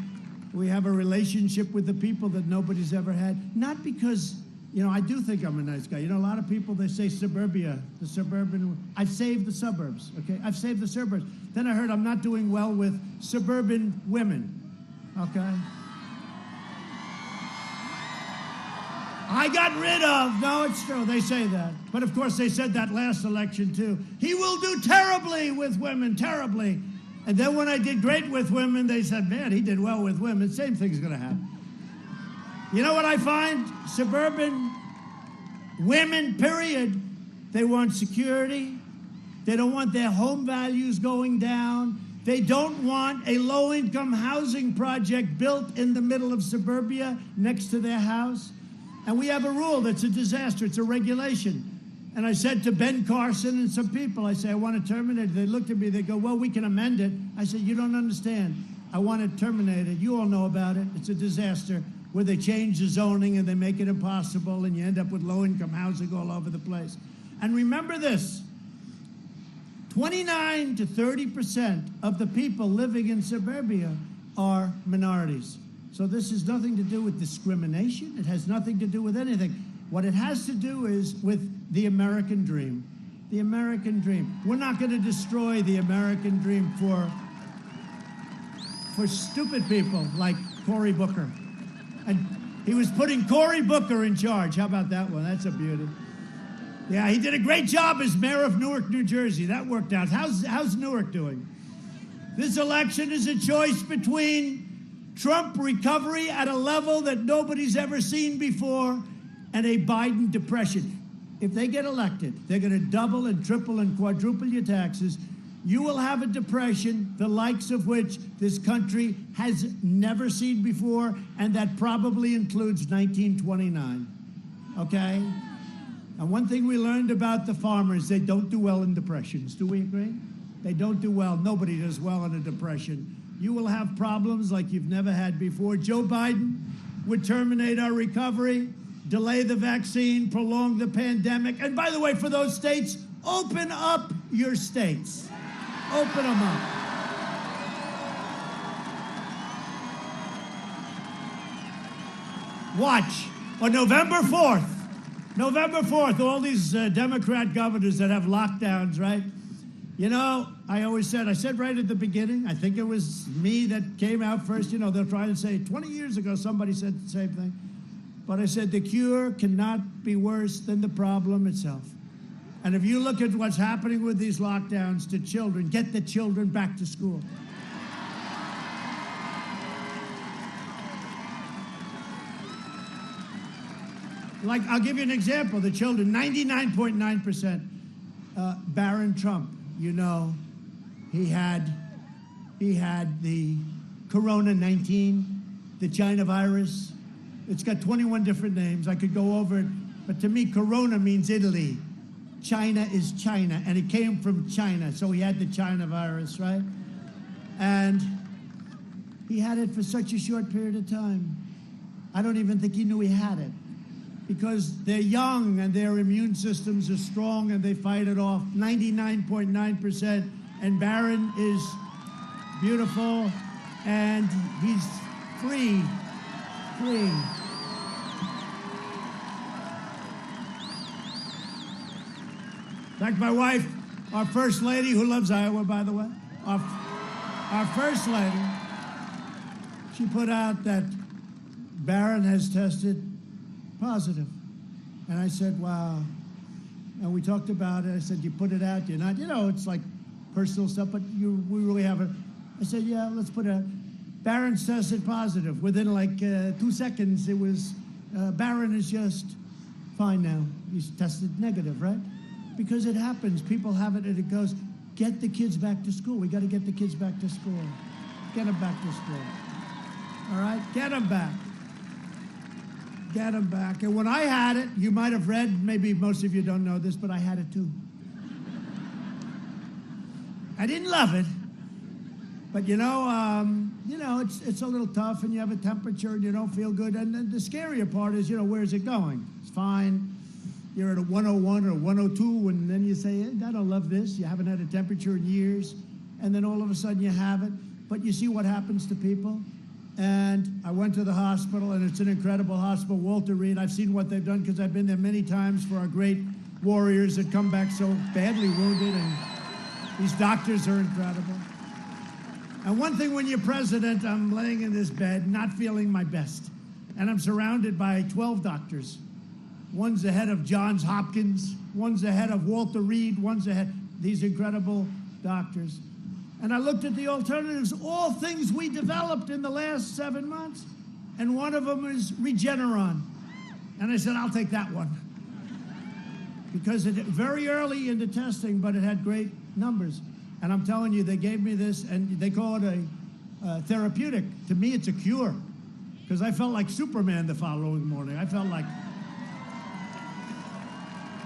We have a relationship with the people that nobody's ever had. Not because, you know, I do think I'm a nice guy. You know, a lot of people, they say suburbia, the suburban. I've saved the suburbs, okay? I've saved the suburbs. Then I heard I'm not doing well with suburban women, okay? I got rid of, no, it's true, they say that. But of course they said that last election too. He will do terribly with women, terribly. And then when I did great with women, they said, man, he did well with women. Same thing's gonna happen. You know what I find? Suburban women, period, they want security. They don't want their home values going down. They don't want a low-income housing project built in the middle of suburbia next to their house. And we have a rule that's a disaster. It's a regulation. And I said to Ben Carson and some people, I say, I want to terminate it. They looked at me, they go, well, we can amend it. I said, you don't understand. I want it terminated. You all know about it. It's a disaster where they change the zoning and they make it impossible and you end up with low-income housing all over the place. And remember this, 29 to 30% of the people living in suburbia are minorities. So this has nothing to do with discrimination. It has nothing to do with anything. What it has to do is with the American dream. The American dream. We're not going to destroy the American dream for stupid people like Cory Booker. And he was putting Cory Booker in charge. How about that one? That's a beauty. Yeah, he did a great job as mayor of Newark, New Jersey. That worked out. How's Newark doing? This election is a choice between Trump recovery at a level that nobody's ever seen before, and a Biden depression. If they get elected, they're going to double and triple and quadruple your taxes. You will have a depression, the likes of which this country has never seen before, and that probably includes 1929, okay? And one thing we learned about the farmers, they don't do well in depressions. Do we agree? They don't do well. Nobody does well in a depression. You will have problems like you've never had before. Joe Biden would terminate our recovery, delay the vaccine, prolong the pandemic. And by the way, for those states, open up your states. Open them up. Watch. On November 4th, all these Democrat governors that have lockdowns, right? You know, I said right at the beginning, I think it was me that came out first, you know, they'll try to say, 20 years ago, somebody said the same thing. But I said, the cure cannot be worse than the problem itself. And if you look at what's happening with these lockdowns to children, get the children back to school. Like, I'll give you an example. The children, 99.9%. Barron Trump, you know, he had the Corona-19, the China virus. It's got 21 different names. I could go over it, but to me, Corona means Italy. China is China, and it came from China, so he had the China virus, right? And he had it for such a short period of time. I don't even think he knew he had it, because they're young and their immune systems are strong and they fight it off. 99.9%. And Barron is beautiful and he's free. Free. In fact, my wife, our first lady, who loves Iowa, by the way, our first lady, she put out that Barron has tested positive. And I said, wow. And we talked about it. I said, you put it out, you're not, you know, it's like personal stuff, but we really haven't. I said, yeah, let's put it out. Barron's tested positive. Within like 2 seconds, it was, Barron is just fine now. He's tested negative, right? Because it happens. People have it and it goes. Get the kids back to school. We got to get the kids back to school. Get them back to school. All right? Get them back. Get them back. And when I had it, you might have read, maybe most of you don't know this, but I had it too. I didn't love it, but you know, it's a little tough, and you have a temperature, and you don't feel good. And then the scarier part is, you know, where's it going? It's fine. You're at a 101 or 102, and then you say, I don't love this. You haven't had a temperature in years, and then all of a sudden you have it. But you see what happens to people. And I went to the hospital, and it's an incredible hospital, Walter Reed. I've seen what they've done because I've been there many times for our great warriors that come back so badly wounded, and these doctors are incredible. And one thing, when you're president, I'm laying in this bed, not feeling my best, and I'm surrounded by 12 doctors. One's the head of Johns Hopkins, one's the head of Walter Reed, one's the head, these incredible doctors. And I looked at the alternatives, all things we developed in the last 7 months. And one of them is Regeneron. And I said, I'll take that one. Because it very early into testing, but it had great numbers. And I'm telling you, they gave me this, and they call it a therapeutic. To me, it's a cure. Because I felt like Superman the following morning. I felt like...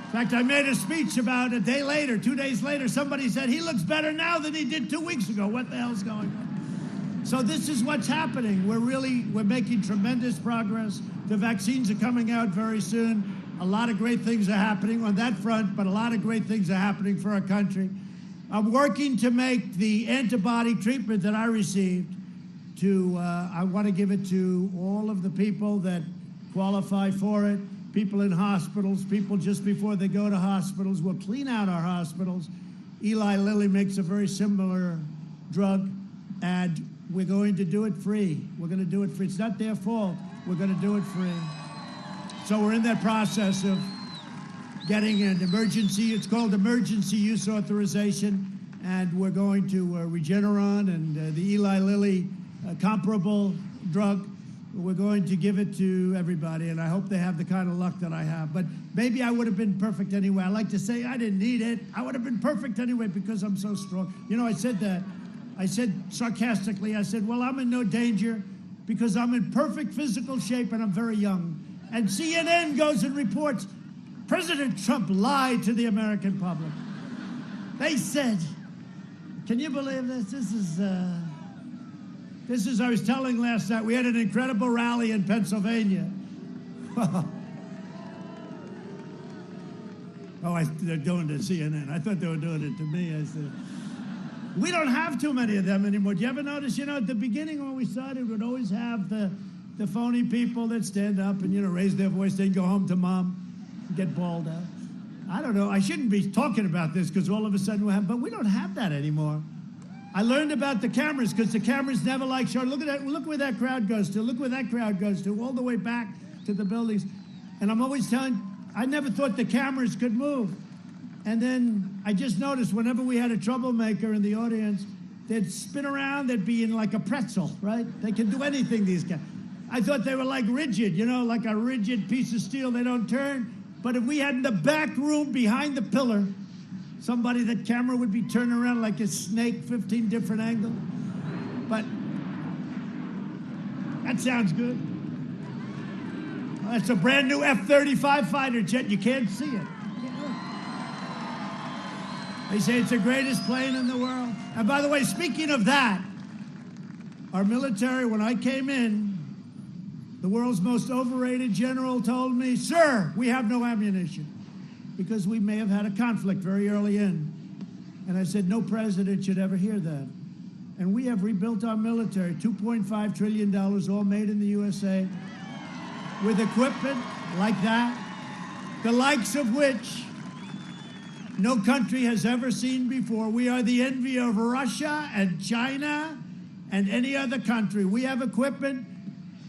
In fact, I made a speech about a day later, 2 days later, somebody said, he looks better now than he did 2 weeks ago. What the hell's going on? So this is what's happening. We're making tremendous progress. The vaccines are coming out very soon. A lot of great things are happening on that front, but a lot of great things are happening for our country. I'm working to make the antibody treatment that I received I want to give it to all of the people that qualify for it. People in hospitals, people just before they go to hospitals. We'll clean out our hospitals. Eli Lilly makes a very similar drug, and we're going to do it free. We're going to do it free. It's not their fault. We're going to do it free. So we're in that process of getting an emergency, it's called emergency use authorization, and we're going to Regeneron and the Eli Lilly comparable drug. We're going to give it to everybody, and I hope they have the kind of luck that I have. But maybe I would have been perfect anyway. I like to say I didn't need it. I would have been perfect anyway because I'm so strong. You know, I said that. I said sarcastically, I said, well, I'm in no danger because I'm in perfect physical shape and I'm very young. And CNN goes and reports, President Trump lied to the American public. They said, can you believe this? This is, I was telling last night, we had an incredible rally in Pennsylvania. Oh, they're doing it to CNN. I thought they were doing it to me. I said, we don't have too many of them anymore. Do you ever notice, you know, at the beginning when we started, we'd always have the phony people that stand up and, you know, raise their voice, then go home to mom and get bawled out. I don't know. I shouldn't be talking about this because all of a sudden we have, but we don't have that anymore. I learned about the cameras because the cameras never like show. Look at that. Look where that crowd goes to. Look where that crowd goes to, all the way back to the buildings. And I'm always telling, I never thought the cameras could move. And then I just noticed whenever we had a troublemaker in the audience, they'd spin around, they'd be in like a pretzel, right? They can do anything, these guys. I thought they were like rigid, you know, like a rigid piece of steel, they don't turn. But if we had in the back room behind the pillar, somebody, that camera would be turning around like a snake, 15 different angles. But that sounds good. That's a brand new F-35 fighter jet. You can't see it. They say it's the greatest plane in the world. And by the way, speaking of that, our military, when I came in, the world's most overrated general told me, "Sir, we have no ammunition," because we may have had a conflict very early in. And I said, no president should ever hear that. And we have rebuilt our military, $2.5 trillion, all made in the USA, with equipment like that, the likes of which no country has ever seen before. We are the envy of Russia and China and any other country. We have equipment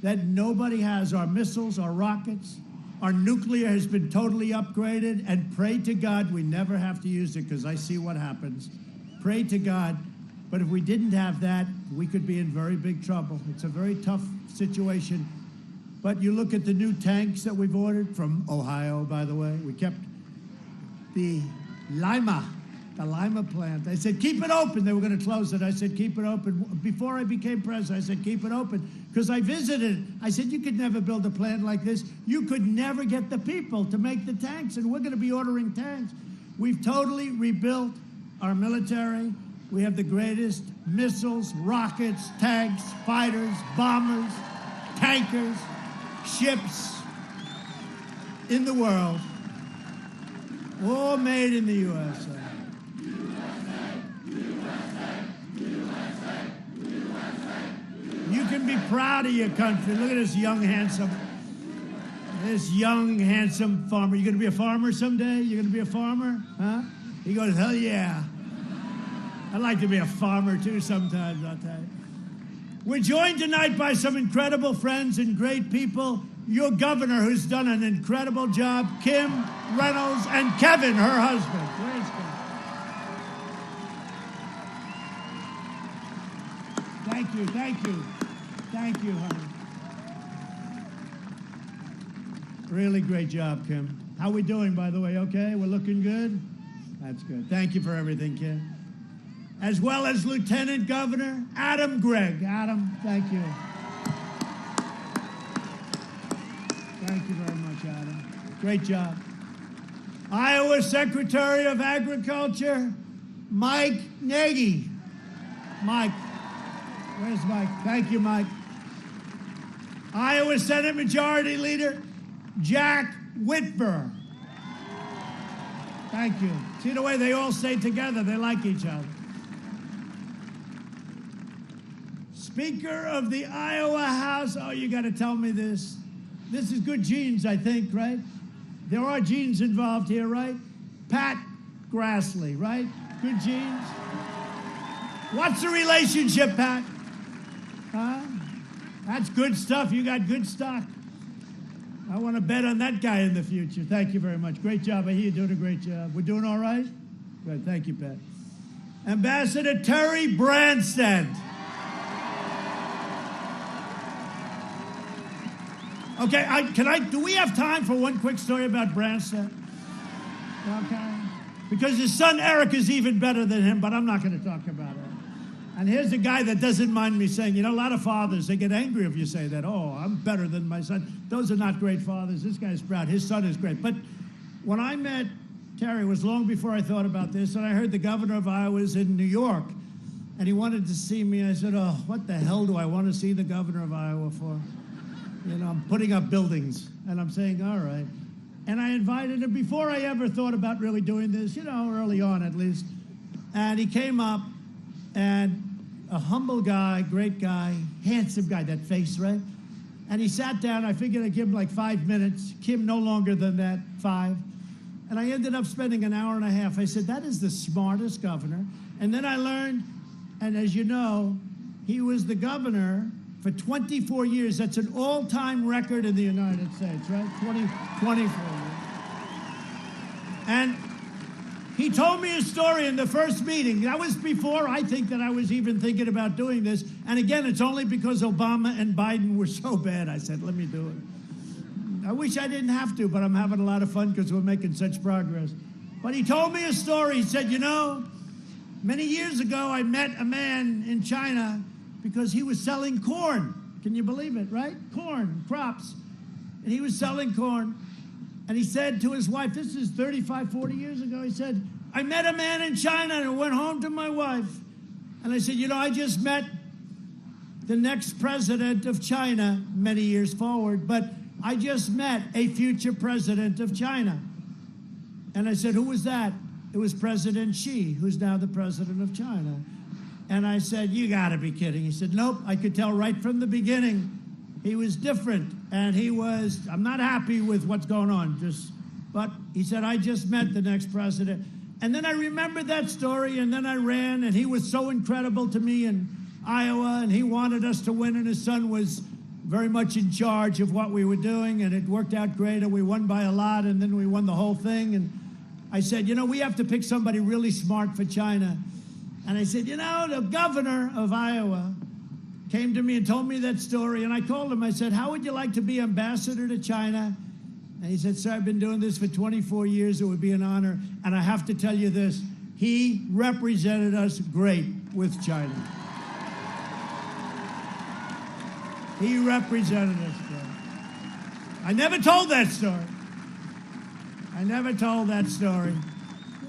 that nobody has. Our missiles, our rockets, our nuclear has been totally upgraded, and pray to God we never have to use it, because I see what happens. Pray to God. But if we didn't have that, we could be in very big trouble. It's a very tough situation. But you look at the new tanks that we've ordered from Ohio, by the way. We kept the Lima plant. I said, keep it open. They were going to close it. I said, keep it open. Before I became president, I said, keep it open. Because I visited. I said, you could never build a plant like this. You could never get the people to make the tanks, and we're going to be ordering tanks. We've totally rebuilt our military. We have the greatest missiles, rockets, tanks, fighters, bombers, tankers, ships in the world, all made in the USA. You can be proud of your country. Look at this young, handsome farmer. You gonna be a farmer someday? You gonna be a farmer? Huh? He goes, hell yeah. I'd like to be a farmer too sometimes, I'll tell you. We're joined tonight by some incredible friends and great people. Your governor, who's done an incredible job, Kim Reynolds, and Kevin, her husband. Where's Kevin? Thank you, thank you. Thank you, honey. Really great job, Kim. How we doing, by the way? Okay, we're looking good? That's good. Thank you for everything, Kim. As well as Lieutenant Governor Adam Gregg. Adam, thank you. Thank you very much, Adam. Great job. Iowa Secretary of Agriculture, Mike Nagy. Mike. Where's Mike? Thank you, Mike. Iowa Senate Majority Leader, Jack Whitver. Thank you. See the way they all stay together? They like each other. Speaker of the Iowa House. Oh, you got to tell me this. This is good genes, I think, right? There are genes involved here, right? Pat Grassley, right? Good genes. What's the relationship, Pat? Huh? That's good stuff. You got good stock. I want to bet on that guy in the future. Thank you very much. Great job. I hear you're doing a great job. We're doing all right? Good. Thank you, Pat. Ambassador Terry Branstad. Okay, do we have time for one quick story about Branstad? Okay. Because his son Eric is even better than him, but I'm not going to talk about it. And here's a guy that doesn't mind me saying, you know, a lot of fathers, they get angry if you say that. Oh, I'm better than my son. Those are not great fathers. This guy's proud. His son is great. But when I met Terry, it was long before I thought about this, and I heard the governor of Iowa was in New York, and he wanted to see me. I said, oh, what the hell do I want to see the governor of Iowa for? You know, I'm putting up buildings, and I'm saying, all right. And I invited him before I ever thought about really doing this, you know, early on at least. And he came up, and a humble guy, great guy, handsome guy, that face, right? And he sat down. I figured I'd give him like 5 minutes. Kim, no longer than that, 5. And I ended up spending an hour and a half. I said, that is the smartest governor. And then I learned, and as you know, he was the governor for 24 years. That's an all-time record in the United States, right? 24 years. And He told me a story in the first meeting. That was before I think that I was even thinking about doing this. And again, it's only because Obama and Biden were so bad. I said, let me do it. I wish I didn't have to, but I'm having a lot of fun because we're making such progress. But he told me a story. He said, you know, many years ago, I met a man in China because he was selling corn. Can you believe it, right? Corn, crops. And he was selling corn. And he said to his wife, this is 35, 40 years ago, he said, I met a man in China and I went home to my wife. And I said, you know, I just met the next president of China many years forward, but I just met a future president of China. And I said, who was that? It was President Xi, who's now the president of China. And I said, you gotta be kidding. He said, nope, I could tell right from the beginning. He was different, and I'm not happy with what's going on, but he said, I just met the next president. And then I remembered that story, and then I ran, and he was so incredible to me in Iowa, and he wanted us to win, and his son was very much in charge of what we were doing, and it worked out great, and we won by a lot, and then we won the whole thing. And I said, you know, we have to pick somebody really smart for China. And I said, you know, the governor of Iowa came to me and told me that story, and I called him. I said, how would you like to be ambassador to China? And he said, sir, I've been doing this for 24 years. It would be an honor. And I have to tell you this, he represented us great with China. He represented us great. I never told that story. I never told that story.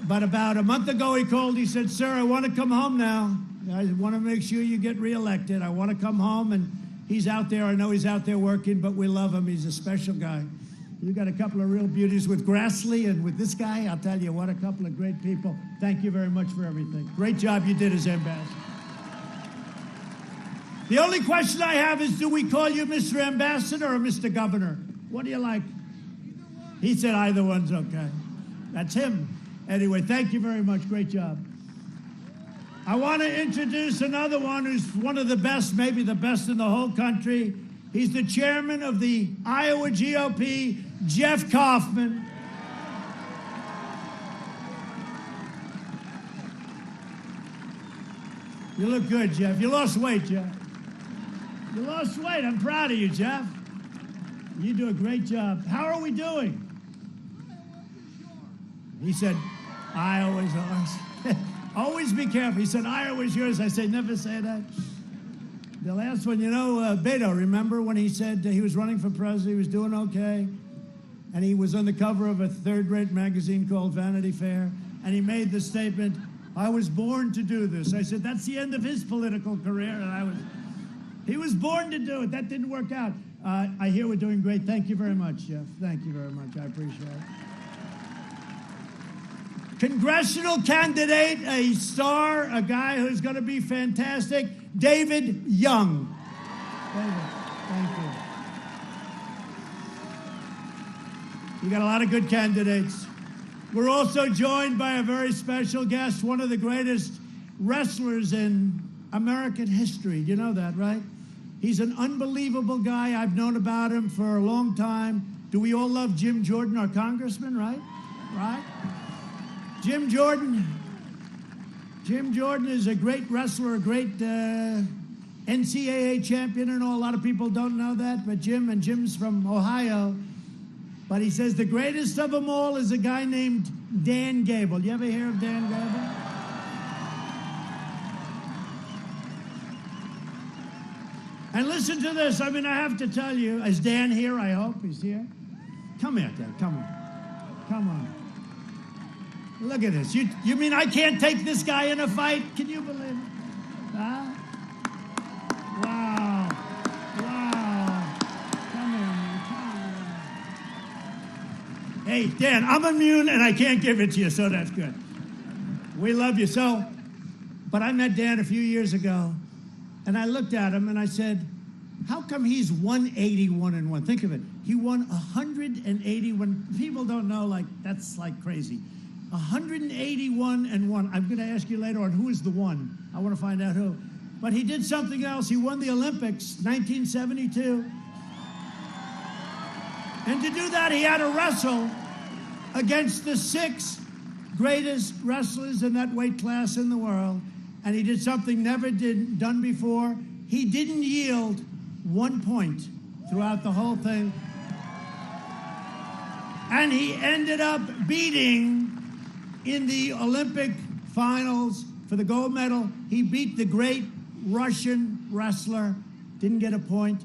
But about a month ago, he called. He said, sir, I want to come home now. I want to make sure you get reelected. I want to come home, and he's out there. I know he's out there working, but we love him. He's a special guy. You got a couple of real beauties with Grassley and with this guy. I'll tell you, what a couple of great people. Thank you very much for everything. Great job you did as ambassador. The only question I have is, do we call you Mr. Ambassador or Mr. Governor? What do you like? He said either one's okay. That's him. Anyway, thank you very much. Great job. I want to introduce another one who's one of the best, maybe the best in the whole country. He's the chairman of the Iowa GOP, Jeff Kaufman. You look good, Jeff. You lost weight, Jeff. You lost weight. I'm proud of you, Jeff. You do a great job. How are we doing? He said, Iowa's ours. Always be careful. He said, Iowa's yours. I said, never say that. The last one, you know, Beto, remember when he said he was running for president, he was doing okay, and he was on the cover of a third-rate magazine called Vanity Fair, and he made the statement, I was born to do this. I said, that's the end of his political career, and he was born to do it. That didn't work out. I hear we're doing great. Thank you very much, Jeff. Thank you very much. I appreciate it. Congressional candidate, a star, a guy who's going to be fantastic, David Young. David, thank you. You got a lot of good candidates. We're also joined by a very special guest, one of the greatest wrestlers in American history. You know that, right? He's an unbelievable guy. I've known about him for a long time. Do we all love Jim Jordan, our congressman, right? Right? Jim Jordan is a great wrestler, a great NCAA champion and all. A lot of people don't know that, but Jim's from Ohio. But he says the greatest of them all is a guy named Dan Gable. You ever hear of Dan Gable? And listen to this. I mean, I have to tell you, is Dan here? I hope he's here. Come here, Dan. Come on. Come on. Look at this. You mean I can't take this guy in a fight? Can you believe it? Huh? Wow. Wow. Come here, man. Come here. Hey, Dan, I'm immune and I can't give it to you, so that's good. We love you. But I met Dan a few years ago, and I looked at him and I said, how come he's 181-1? Think of it. He won 181. People don't know, like, that's like crazy. 181-1. I'm going to ask you later on who is the one. I want to find out who. But he did something else. He won the Olympics, 1972. And to do that, he had to wrestle against the 6 greatest wrestlers in that weight class in the world, and he did something never done before. He didn't yield 1 point throughout the whole thing. And he ended up beating, in the Olympic finals for the gold medal, he beat the great Russian wrestler, didn't get a point.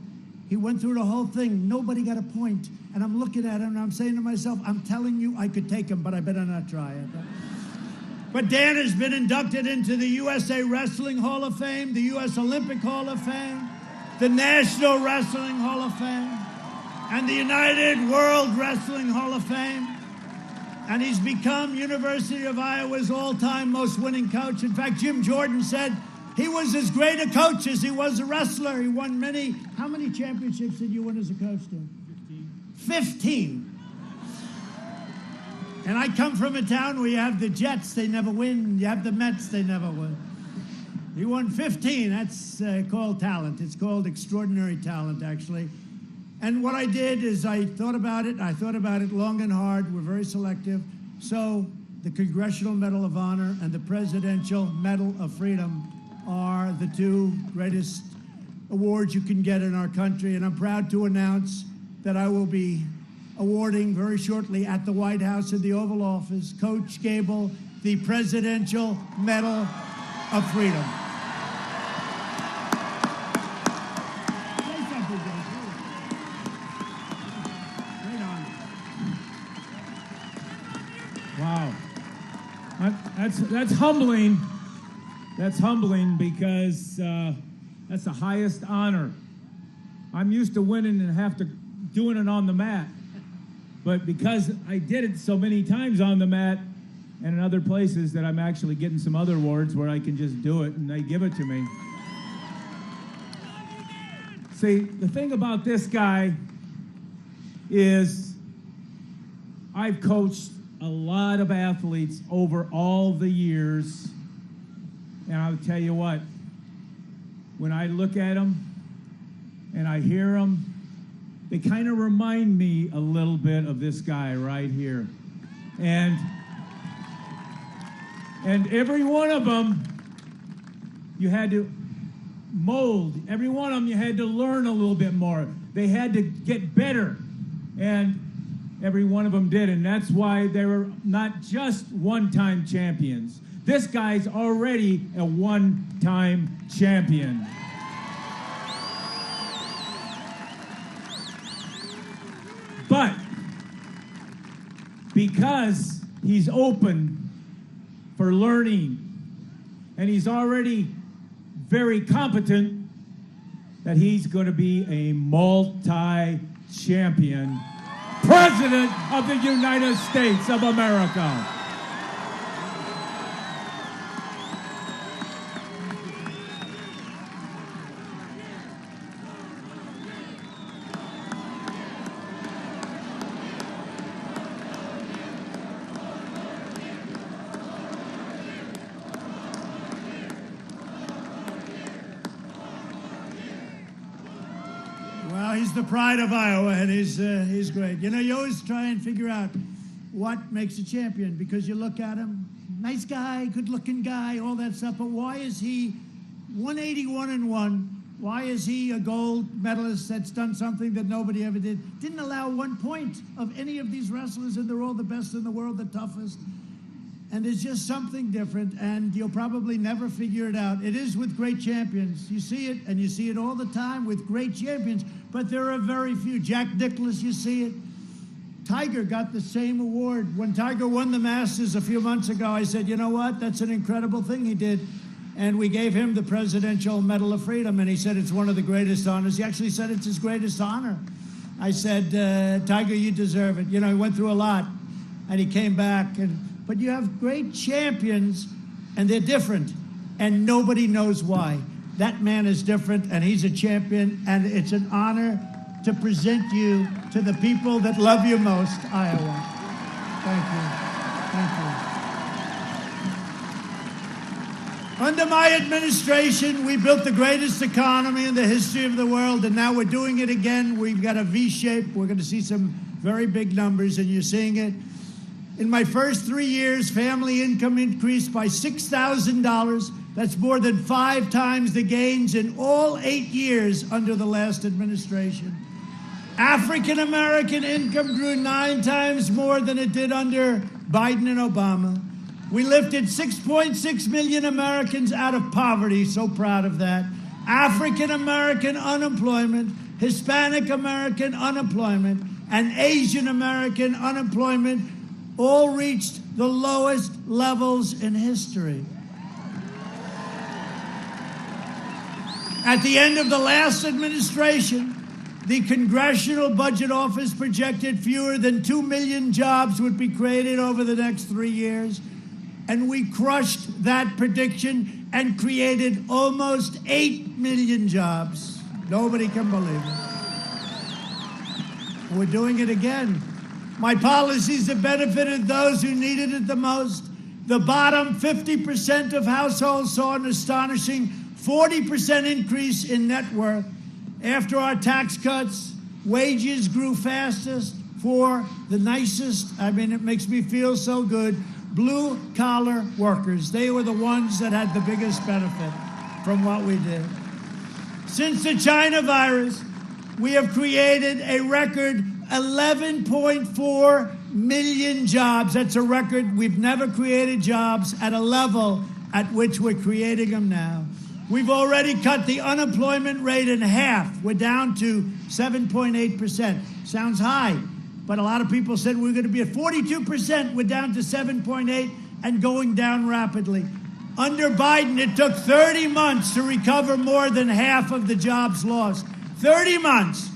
He went through the whole thing, nobody got a point. And I'm looking at him and I'm saying to myself, I'm telling you I could take him, but I better not try it. But Dan has been inducted into the USA Wrestling Hall of Fame, the US Olympic Hall of Fame, the National Wrestling Hall of Fame, and the United World Wrestling Hall of Fame. And he's become University of Iowa's all-time most winning coach. In fact, Jim Jordan said he was as great a coach as he was a wrestler. He won many. How many championships did you win as a coach, Tim? 15. And I come from a town where you have the Jets, they never win. You have the Mets, they never win. He won 15. That's called talent. It's called extraordinary talent, actually. And what I did is I thought about it. I thought about it long and hard. We're very selective. So the Congressional Medal of Honor and the Presidential Medal of Freedom are the two greatest awards you can get in our country. And I'm proud to announce that I will be awarding very shortly at the White House in the Oval Office, Coach Gable, the Presidential Medal of Freedom. Wow. That's humbling. That's humbling because that's the highest honor. I'm used to winning and have to doing it on the mat. But because I did it so many times on the mat and in other places, that I'm actually getting some other awards where I can just do it and they give it to me. See, the thing about this guy is I've coached a lot of athletes over all the years, and I'll tell you what, when I look at them and I hear them, they kind of remind me a little bit of this guy right here. And every one of them you had to mold. Every one of them you had to learn a little bit more. They had to get better. And every one of them did. And that's why they were not just one-time champions. This guy's already a one-time champion. But because he's open for learning and he's already very competent, that he's going to be a multi-champion President of the United States of America. Well, he's the pride of Iowa, and he's great. You know, you always try and figure out what makes a champion, because you look at him, nice guy, good-looking guy, all that stuff, but why is he 181-1? Why is he a gold medalist that's done something that nobody ever did? Didn't allow 1 point of any of these wrestlers, and they're all the best in the world, the toughest. And there's just something different, and you'll probably never figure it out. It is with great champions. You see it, and you see it all the time with great champions, but there are very few. Jack Nicklaus, you see it. Tiger got the same award. When Tiger won the Masters a few months ago, I said, you know what? That's an incredible thing he did. And we gave him the Presidential Medal of Freedom, and he said it's one of the greatest honors. He actually said it's his greatest honor. I said, Tiger, you deserve it. You know, he went through a lot, and he came back. But you have great champions, and they're different, and nobody knows why. That man is different, and he's a champion, and it's an honor to present you to the people that love you most, Iowa. Thank you. Thank you. Under my administration, we built the greatest economy in the history of the world, and now we're doing it again. We've got a V shape. We're going to see some very big numbers, and you're seeing it. In my first 3 years, family income increased by $6,000. That's more than 5 times the gains in all 8 years under the last administration. African American income grew 9 times more than it did under Biden and Obama. We lifted 6.6 million Americans out of poverty. So proud of that. African American unemployment, Hispanic American unemployment, and Asian American unemployment all reached the lowest levels in history. At the end of the last administration, the Congressional Budget Office projected fewer than 2 million jobs would be created over the next 3 years. And we crushed that prediction and created almost 8 million jobs. Nobody can believe it. And we're doing it again. My policies have benefited those who needed it the most. The bottom 50% of households saw an astonishing 40% increase in net worth. After our tax cuts, wages grew fastest for the nicest, it makes me feel so good, blue-collar workers. They were the ones that had the biggest benefit from what we did. Since the China virus, we have created a record 11.4 million jobs. That's a record. We've never created jobs at a level at which we're creating them now. We've already cut the unemployment rate in half. We're down to 7.8%. Sounds high, but a lot of people said we're going to be at 42%. We're down to 7.8 and going down rapidly. Under Biden, it took 30 months to recover more than half of the jobs lost. 30 months.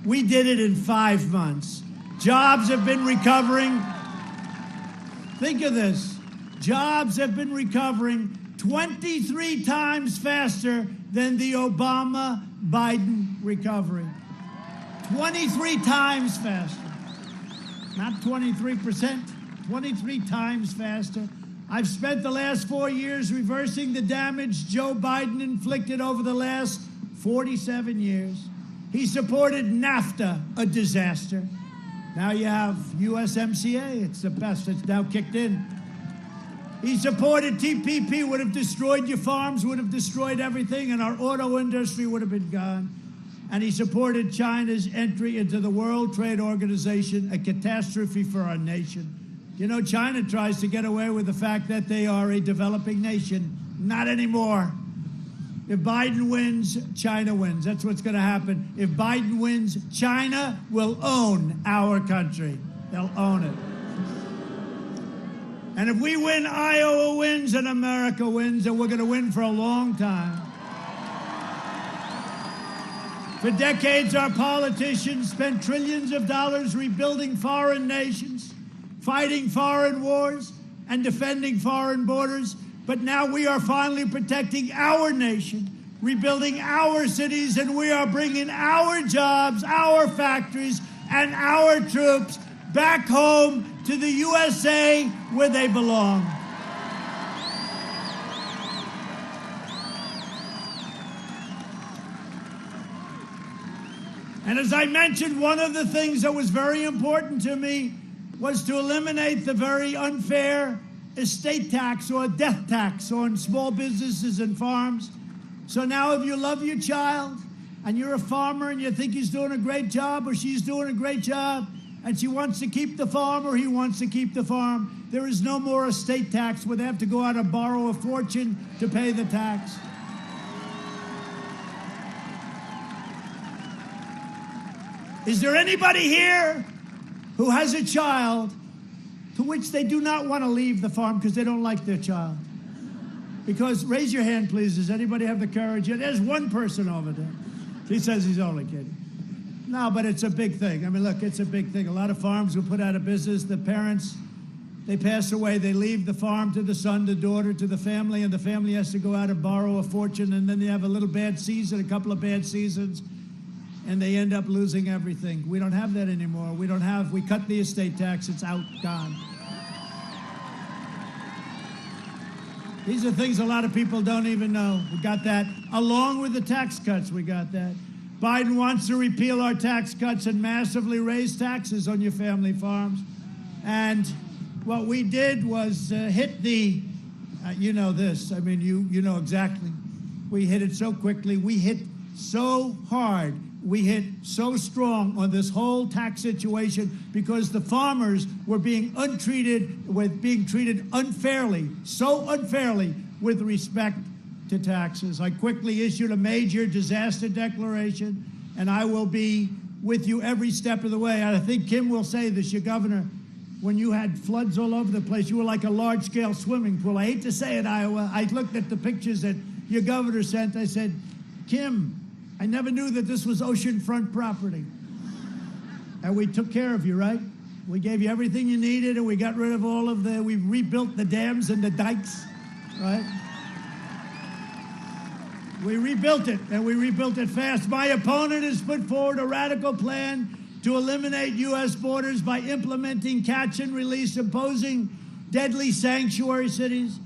We did it in 5 months. Jobs have been recovering. Think of this. Jobs have been recovering 23 times faster than the Obama-Biden recovery. 23 times faster. Not 23%, 23 times faster. I've spent the last 4 years reversing the damage Joe Biden inflicted over the last 47 years. He supported NAFTA, a disaster. Now you have USMCA. It's the best. It's now kicked in. He supported TPP, would have destroyed your farms, would have destroyed everything, and our auto industry would have been gone. And he supported China's entry into the World Trade Organization, a catastrophe for our nation. You know, China tries to get away with the fact that they are a developing nation. Not anymore. If Biden wins, China wins. That's what's going to happen. If Biden wins, China will own our country. They'll own it. And if we win, Iowa wins and America wins, and we're going to win for a long time. For decades, our politicians spent trillions of dollars rebuilding foreign nations, fighting foreign wars, and defending foreign borders. But now we are finally protecting our nation, rebuilding our cities, and we are bringing our jobs, our factories, and our troops back home to the USA where they belong. And as I mentioned, one of the things that was very important to me was to eliminate the very unfair estate tax or death tax on small businesses and farms. So now if you love your child and you're a farmer and you think he's doing a great job or she's doing a great job and she wants to keep the farm or he wants to keep the farm, there is no more estate tax where they have to go out and borrow a fortune to pay the tax. Is there anybody here who has a child to which they do not want to leave the farm because they don't like their child? Because, raise your hand, please. Does anybody have the courage? Yeah, there's one person over there. He says he's only kidding. No, but it's a big thing. I mean, look, it's a big thing. A lot of farms were put out of business. The parents, they pass away. They leave the farm to the son, the daughter, to the family, and the family has to go out and borrow a fortune, and then they have a little bad season, a couple of bad seasons, and they end up losing everything. We don't have that anymore. We cut the estate tax. It's out, gone. These are things a lot of people don't even know. We got that. Along with the tax cuts, we got that. Biden wants to repeal our tax cuts and massively raise taxes on your family farms. And What we did was hit the, you know this, I mean, you know exactly. We hit it so quickly. We hit so hard. We hit so strong on this whole tax situation because the farmers were being being treated unfairly, so unfairly with respect to taxes. I quickly issued a major disaster declaration, and I will be with you every step of the way. I think Kim will say this, your governor, when you had floods all over the place, you were like a large-scale swimming pool. I hate to say it, Iowa. I looked at the pictures that your governor sent. I said, Kim, I never knew that this was oceanfront property. And we took care of you, right? We gave you everything you needed, and we got rid of we rebuilt the dams and the dikes, right? We rebuilt it, and we rebuilt it fast. My opponent has put forward a radical plan to eliminate U.S. borders by implementing catch and release, imposing deadly sanctuary cities,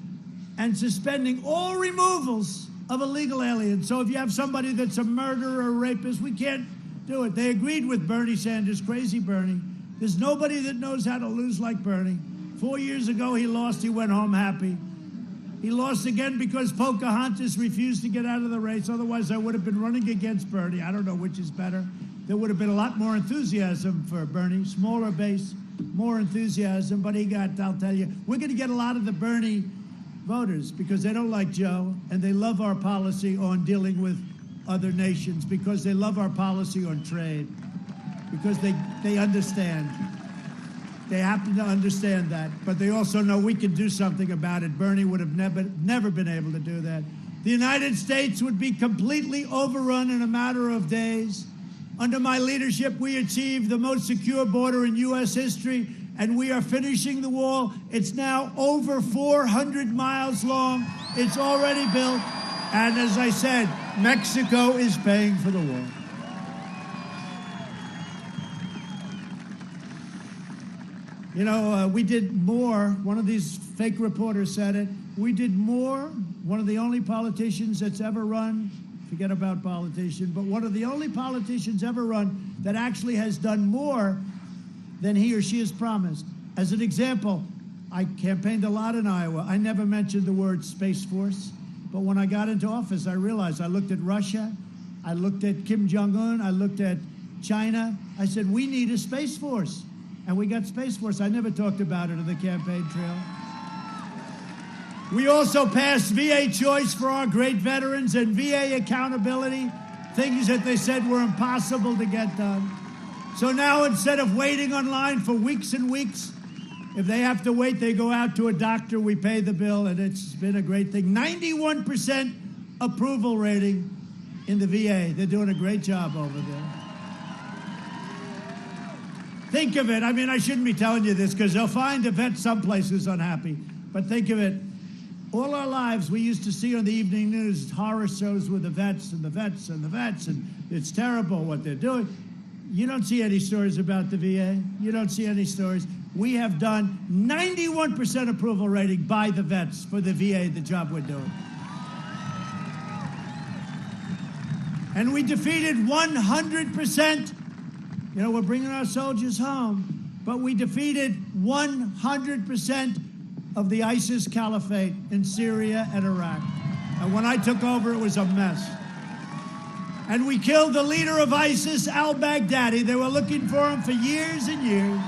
and suspending all removals of illegal aliens. So if you have somebody that's a murderer or a rapist, we can't do it. They agreed with Bernie Sanders, crazy Bernie. There's nobody that knows how to lose like Bernie. 4 years ago, he lost. He went home happy. He lost again because Pocahontas refused to get out of the race. Otherwise, I would have been running against Bernie. I don't know which is better. There would have been a lot more enthusiasm for Bernie, smaller base, more enthusiasm. But he got, I'll tell you, we're going to get a lot of the Bernie voters because they don't like Joe, and they love our policy on dealing with other nations because they love our policy on trade, because they understand. They happen to understand that, but they also know we can do something about it. Bernie would have never been able to do that. The United States would be completely overrun in a matter of days. Under my leadership, we achieved the most secure border in U.S. history, and we are finishing the wall. It's now over 400 miles long. It's already built, and as I said, Mexico is paying for the wall. You know, we did more. One of these fake reporters said it. We did more. One of the only politicians that's ever run, forget about politician, but one of the only politicians ever run that actually has done more than he or she has promised. As an example, I campaigned a lot in Iowa. I never mentioned the word Space Force, but when I got into office, I realized I looked at Russia, I looked at Kim Jong-un, I looked at China. I said, we need a Space Force. And we got Space Force. I never talked about it in the campaign trail. We also passed VA choice for our great veterans and VA accountability, things that they said were impossible to get done. So now instead of waiting online for weeks and weeks, if they have to wait, they go out to a doctor, we pay the bill, and it's been a great thing. 91% approval rating in the VA. They're doing a great job over there. Think of it. I mean, I shouldn't be telling you this because they'll find a vet someplace who's unhappy. But think of it. All our lives, we used to see on the evening news horror shows with the vets and the vets and the vets, and it's terrible what they're doing. You don't see any stories about the VA. You don't see any stories. We have done 91% approval rating by the vets for the VA, the job we're doing. And we defeated 100%. You know, we're bringing our soldiers home, but we defeated 100% of the ISIS caliphate in Syria and Iraq. And when I took over, it was a mess. And we killed the leader of ISIS, al-Baghdadi. They were looking for him for years and years.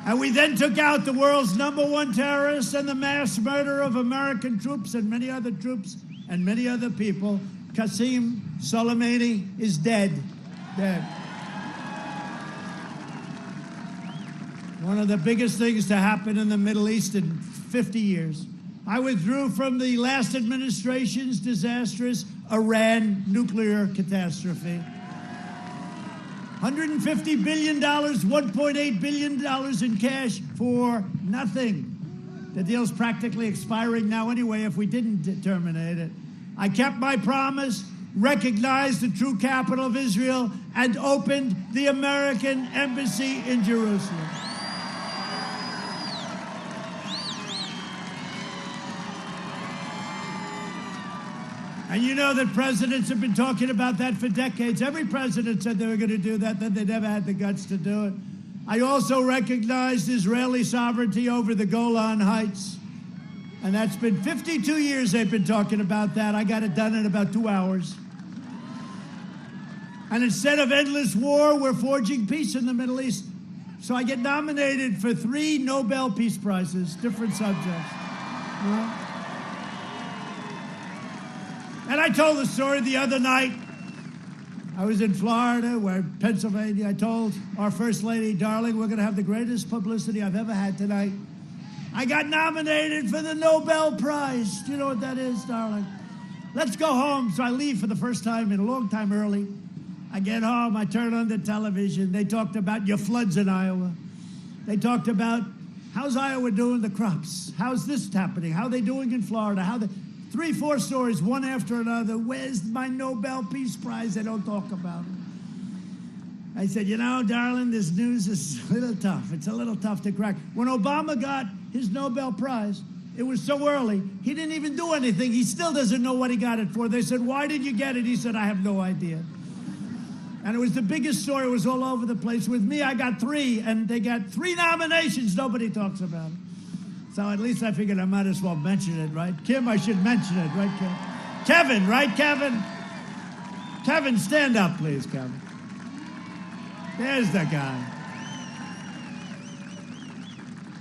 And we then took out the world's #1 terrorist and the mass murder of American troops and many other troops and many other people. Qasem Soleimani is dead. Dead. One of the biggest things to happen in the Middle East in 50 years. I withdrew from the last administration's disastrous Iran nuclear catastrophe. $150 billion, $1.8 billion in cash for nothing. The deal's practically expiring now anyway if we didn't terminate it. I kept my promise, recognized the true capital of Israel, and opened the American embassy in Jerusalem. And you know that presidents have been talking about that for decades. Every president said they were going to do that, then they never had the guts to do it. I also recognized Israeli sovereignty over the Golan Heights. And that's been 52 years they've been talking about that. I got it done in about 2 hours. And instead of endless war, we're forging peace in the Middle East. So I get nominated for 3 Nobel Peace Prizes, different subjects. And I told the story the other night. I was in Florida, Pennsylvania. I told our First Lady, darling, we're going to have the greatest publicity I've ever had tonight. I got nominated for the Nobel Prize. Do you know what that is, darling? Let's go home. So I leave for the first time in a long time early. I get home, I turn on the television. They talked about your floods in Iowa. They talked about how's Iowa doing the crops? How's this happening? How are they doing in Florida? 3, 4 stories, one after another. Where's my Nobel Peace Prize? They don't talk about it. I said, you know, darling, this news is a little tough. It's a little tough to crack. When Obama got his Nobel Prize, it was so early, he didn't even do anything. He still doesn't know what he got it for. They said, why did you get it? He said, I have no idea. And it was the biggest story. It was all over the place. With me, I got 3, and they got 3 nominations. Nobody talks about it. So at least I figured I might as well mention it, right? Kim, I should mention it, right, Kim? Kevin, right, Kevin? Kevin, stand up, please, Kevin. There's the guy.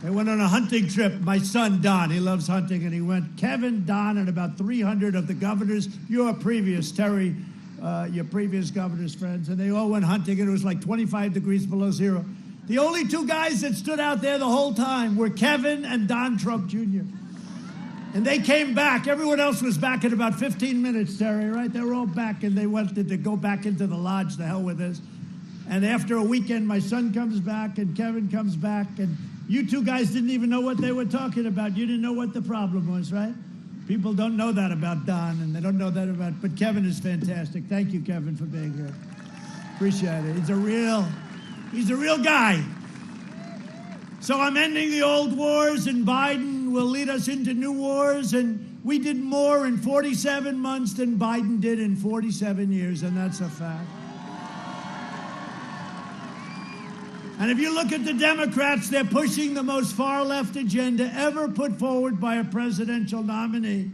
They went on a hunting trip. My son, Don, he loves hunting, and he went, Kevin, Don, and about 300 of the governors, your previous governor's friends, and they all went hunting, and it was like 25 degrees below zero. The only 2 guys that stood out there the whole time were Kevin and Don Trump Jr. And they came back. Everyone else was back in about 15 minutes, Terry, right? They were all back, and they wanted to go back into the lodge. The hell with this. And after a weekend, my son comes back, and Kevin comes back, and you 2 guys didn't even know what they were talking about. You didn't know what the problem was, right? People don't know that about Don, and they don't know that about... But Kevin is fantastic. Thank you, Kevin, for being here. Appreciate it. He's a real guy. So I'm ending the old wars, and Biden will lead us into new wars, and we did more in 47 months than Biden did in 47 years, and that's a fact. And if you look at the Democrats, they're pushing the most far-left agenda ever put forward by a presidential nominee.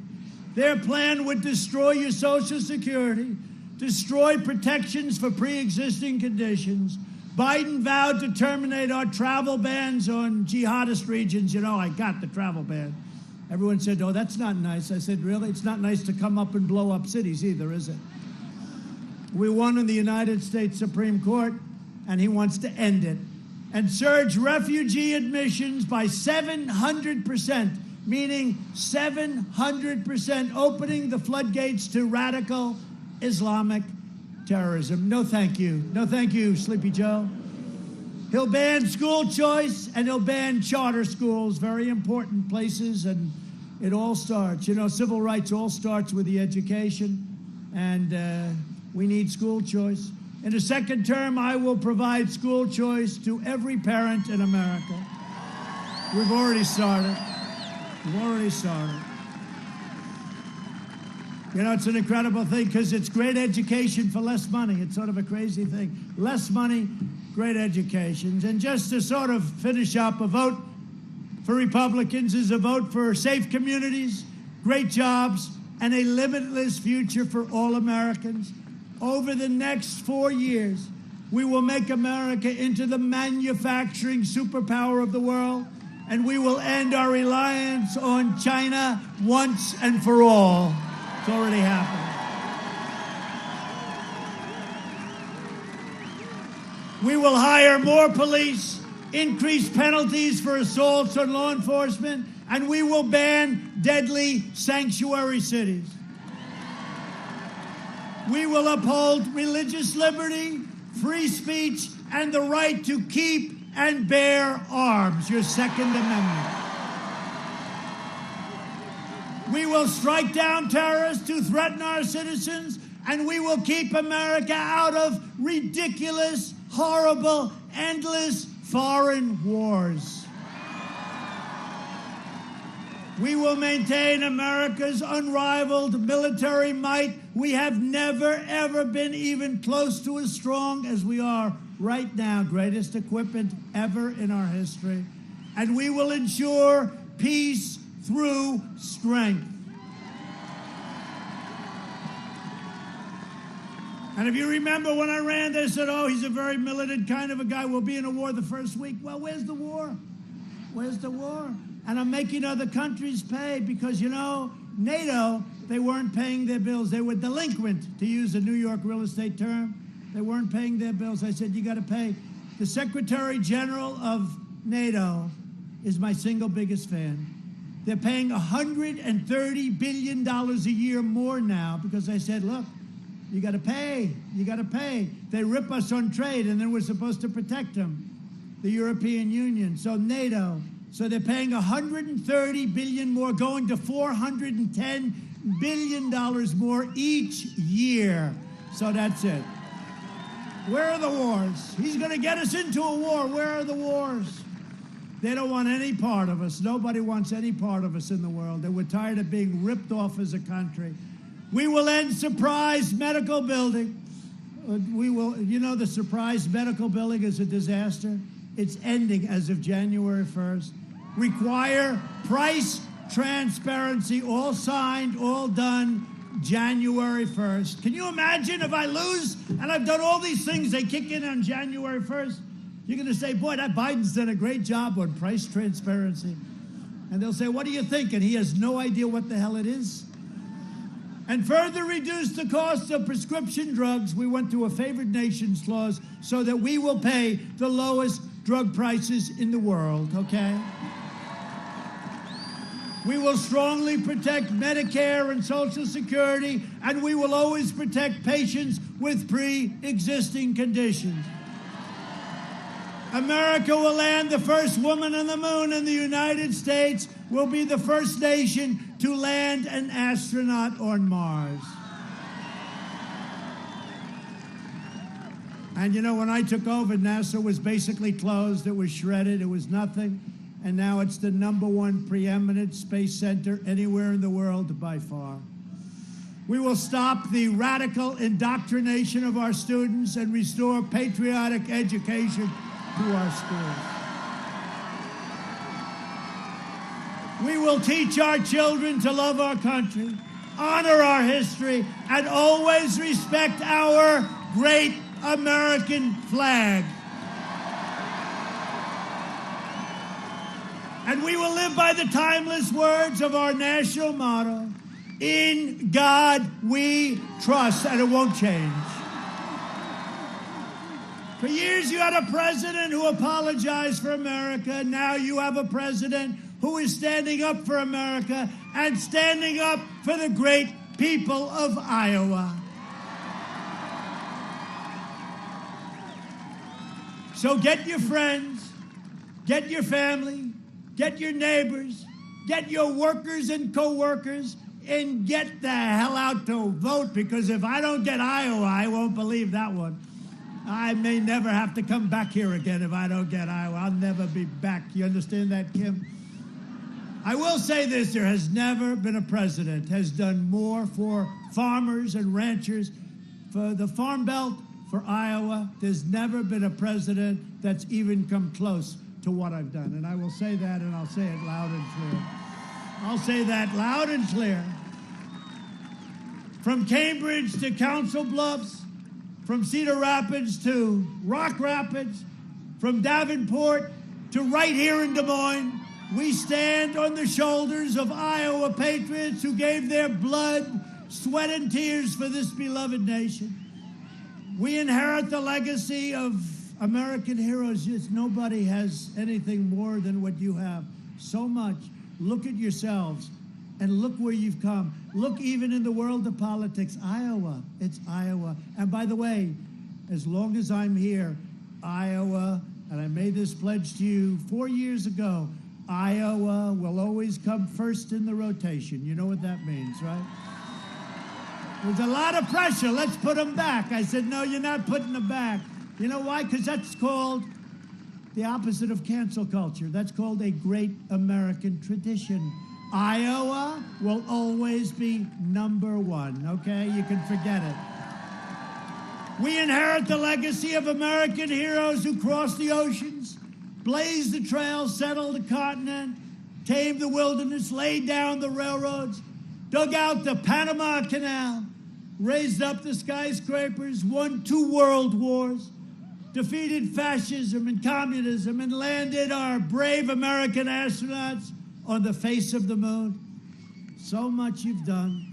Their plan would destroy your Social Security, destroy protections for pre-existing conditions. Biden vowed to terminate our travel bans on jihadist regions. You know, I got the travel ban. Everyone said, oh, that's not nice. I said, really? It's not nice to come up and blow up cities either, is it? We won in the United States Supreme Court, and he wants to end it. And surge refugee admissions by 700%, meaning 700%, opening the floodgates to radical Islamic terrorism. No thank you. No thank you, Sleepy Joe. He'll ban school choice, and he'll ban charter schools, very important places, and it all starts. You know, civil rights all starts with the education, and we need school choice. In the second term, I will provide school choice to every parent in America. We've already started. We've already started. You know, it's an incredible thing because it's great education for less money. It's sort of a crazy thing. Less money, great education. And just to sort of finish up, a vote for Republicans is a vote for safe communities, great jobs, and a limitless future for all Americans. Over the next 4 years, we will make America into the manufacturing superpower of the world, and we will end our reliance on China once and for all. It's already happened. We will hire more police, increase penalties for assaults on law enforcement, and we will ban deadly sanctuary cities. We will uphold religious liberty, free speech, and the right to keep and bear arms, your Second Amendment. We will strike down terrorists who threaten our citizens, and we will keep America out of ridiculous, horrible, endless foreign wars. We will maintain America's unrivaled military might. We have never, ever been even close to as strong as we are right now. Greatest equipment ever in our history. And we will ensure peace through strength. And if you remember when I ran, they said, oh, he's a very militant kind of a guy. We'll be in a war the first week. Well, where's the war? Where's the war? And I'm making other countries pay because, you know, NATO, they weren't paying their bills. They were delinquent, to use a New York real estate term. They weren't paying their bills. I said, you got to pay. The Secretary General of NATO is my single biggest fan. They're paying $130 billion a year more now because I said, look, you got to pay. You got to pay. They rip us on trade, and then we're supposed to protect them, the European Union. So NATO. So they're paying $130 billion more, going to $410 billion more each year. So that's it. Where are the wars? He's going to get us into a war. Where are the wars? They don't want any part of us. Nobody wants any part of us in the world. They were tired of being ripped off as a country. We will end surprise medical building. We will, you know, the surprise medical building is a disaster. It's ending as of January 1st. Require price transparency, all signed, all done, January 1st. Can you imagine if I lose and I've done all these things, they kick in on January 1st? You're going to say, boy, that Biden's done a great job on price transparency. And they'll say, what do you think? And he has no idea what the hell it is. And further reduce the cost of prescription drugs. We went to a favored nations clause so that we will pay the lowest drug prices in the world, okay? We will strongly protect Medicare and Social Security, and we will always protect patients with pre-existing conditions. America will land the first woman on the moon, and the United States will be the first nation to land an astronaut on Mars. And you know, when I took over, NASA was basically closed. It was shredded. It was nothing. And now it's the #1 preeminent space center anywhere in the world by far. We will stop the radical indoctrination of our students and restore patriotic education to our schools. We will teach our children to love our country, honor our history, and always respect our great American flag. And we will live by the timeless words of our national motto, in God we trust, and it won't change. For years you had a president who apologized for America. Now you have a president who is standing up for America and standing up for the great people of Iowa. So get your friends, get your family, get your neighbors, get your workers and co-workers, and get the hell out to vote, because if I don't get Iowa, I won't believe that one. I may never have to come back here again if I don't get Iowa. I'll never be back. You understand that, Kim? I will say this, there has never been a president has done more for farmers and ranchers, for the Farm Belt, for Iowa. There's never been a president that's even come close to what I've done. And I will say that, and I'll say it loud and clear. I'll say that loud and clear. From Cambridge to Council Bluffs, from Cedar Rapids to Rock Rapids, from Davenport to right here in Des Moines, we stand on the shoulders of Iowa patriots who gave their blood, sweat, and tears for this beloved nation. We inherit the legacy of American heroes. Just nobody has anything more than what you have. So much. Look at yourselves and look where you've come. Look even in the world of politics. Iowa, it's Iowa. And by the way, as long as I'm here, Iowa, and I made this pledge to you 4 years ago, Iowa will always come first in the rotation. You know what that means, right? There's a lot of pressure. Let's put them back. I said, no, you're not putting them back. You know why? Because that's called the opposite of cancel culture. That's called a great American tradition. Iowa will always be number one, okay? You can forget it. We inherit the legacy of American heroes who crossed the oceans, blazed the trails, settled the continent, tamed the wilderness, laid down the railroads, dug out the Panama Canal, raised up the skyscrapers, won 2 world wars, defeated fascism and communism, and landed our brave American astronauts on the face of the moon. So much you've done.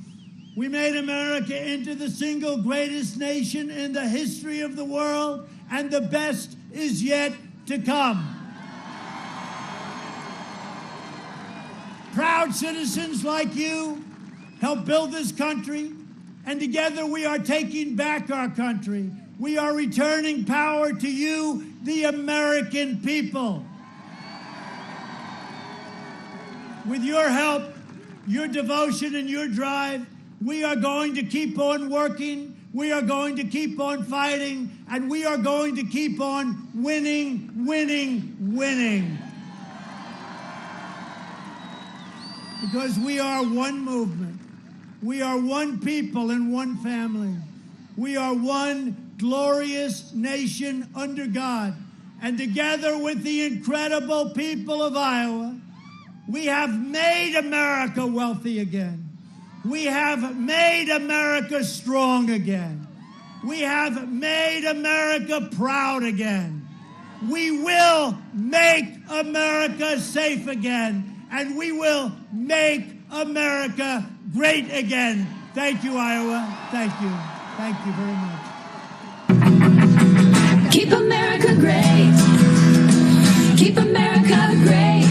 We made America into the single greatest nation in the history of the world, and the best is yet to come. Proud citizens like you helped build this country, and together we are taking back our country. We are returning power to you, the American people. With your help, your devotion, and your drive, we are going to keep on working, we are going to keep on fighting, and we are going to keep on winning, winning, winning. Because we are one movement. We are one people and one family. We are one glorious nation under God. And together with the incredible people of Iowa, we have made America wealthy again. We have made America strong again. We have made America proud again. We will make America safe again. And we will make America great again. Thank you, Iowa. Thank you. Thank you very much. Keep America great. Keep America great.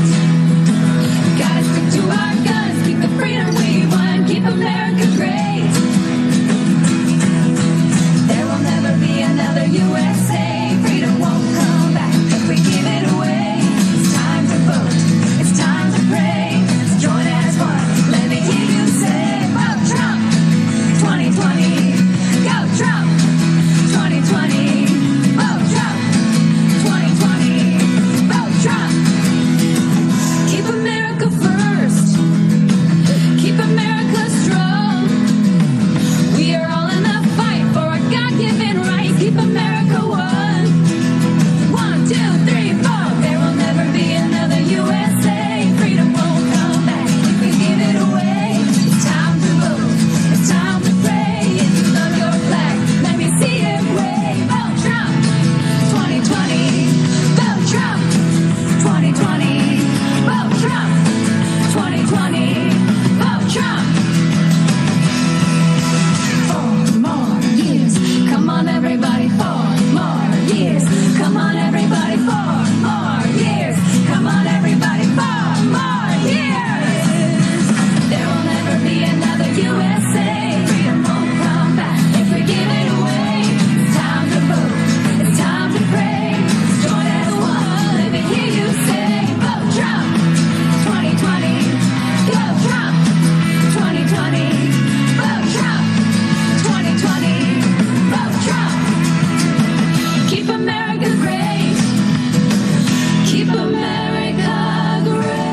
Gotta stick to our guns. Keep the freedom we want. Keep America great. There will never be another USA. Freedom won't come back if we give it away. It's time to vote. It's time to pray. Let's join as one. Let me hear you say, vote Trump 2020. Go Trump 2020. Vote Trump 2020. Vote Trump. Keep America first. Keep America strong. We are all in the fight for our God-given rights. Keep America one. 1, 2, 3, 4. There will never be another USA. Freedom won't come back if we give it away. It's time to vote. It's time to pray. If you love your flag, let me see it wave. Vote Trump 2020. Vote Trump 2020. Vote Trump 2020. Vote Trump. 4 more years. Come on, everybody. 4 more years. Come on, everybody. 4 more years. Come on, everybody. 4 more years. There will never be another USA. Freedom won't come back if we give it away. It's time to vote. It's time to pray. Let's join as one. Let me hear you say, vote Trump 2020. Go Trump 2020. Vote Trump 2020. Vote Trump. Keep America great. Keep America great.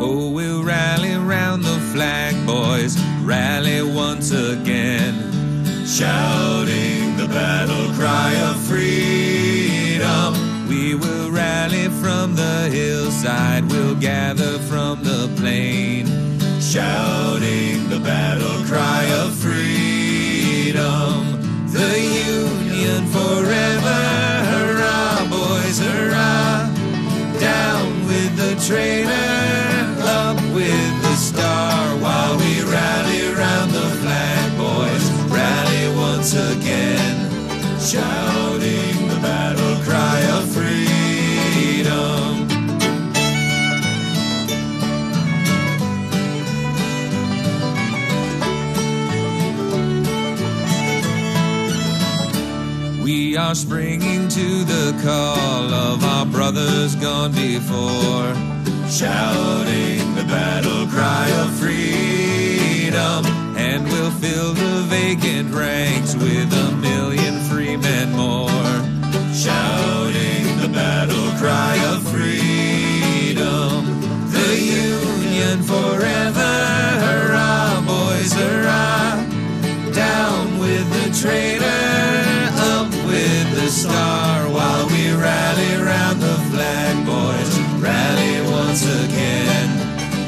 Oh, we'll rally round the flag, boys, rally once again, shouting the battle cry of freedom. We will rally from the hillside, we'll gather from the plain, shouting the battle cry of freedom. The Union forever, hurrah, boys, hurrah. Down with the traitor, up with the star, while we rally round the flag, boys, rally once again, shouting the battle cry of freedom. We are springing to the call of our brothers gone before, shouting the battle cry of freedom, and we'll fill the vacant ranks with 1,000,000 free men more, shouting the battle cry of freedom. The Union forever, hurrah, boys, hurrah. Down with the traitor, up with the star, while we rally round the flag, boys, rally once again,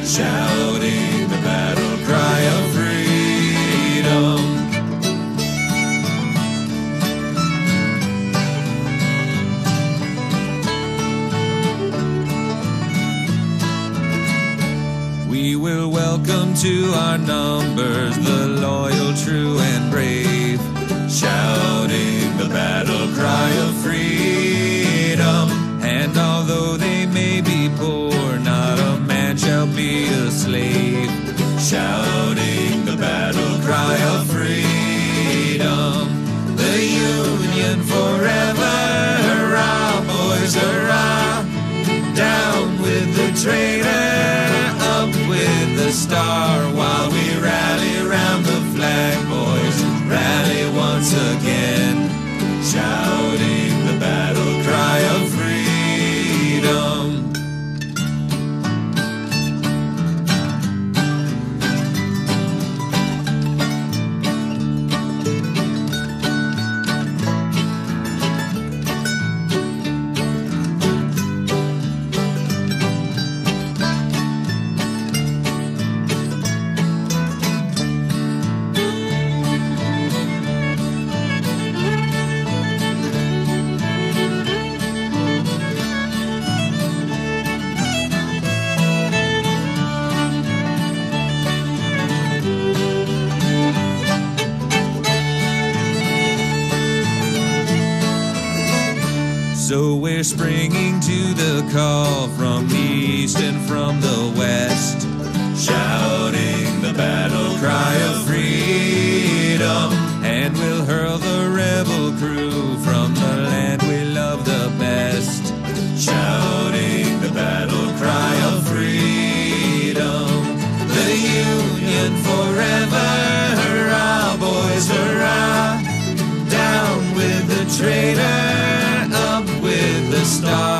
shouting the battle cry of freedom. We will welcome to our numbers the loyal, true, and brave, shouting the battle cry of freedom. And although they may be poor, not a man shall be a slave, shouting the battle cry of freedom. The Union forever, hurrah, boys, hurrah. Down with the traitor, up with the star, while we rally round the flag, boys, rally once again, shouting the battle cry of freedom. So we're springing to the call from the east and from the west, shouting the battle cry of freedom, and we'll hurl the rebel crew from the land we love the best, shouting the battle cry of freedom. The Union forever, hurrah, boys, hurrah. Down with the traitor, up with the star.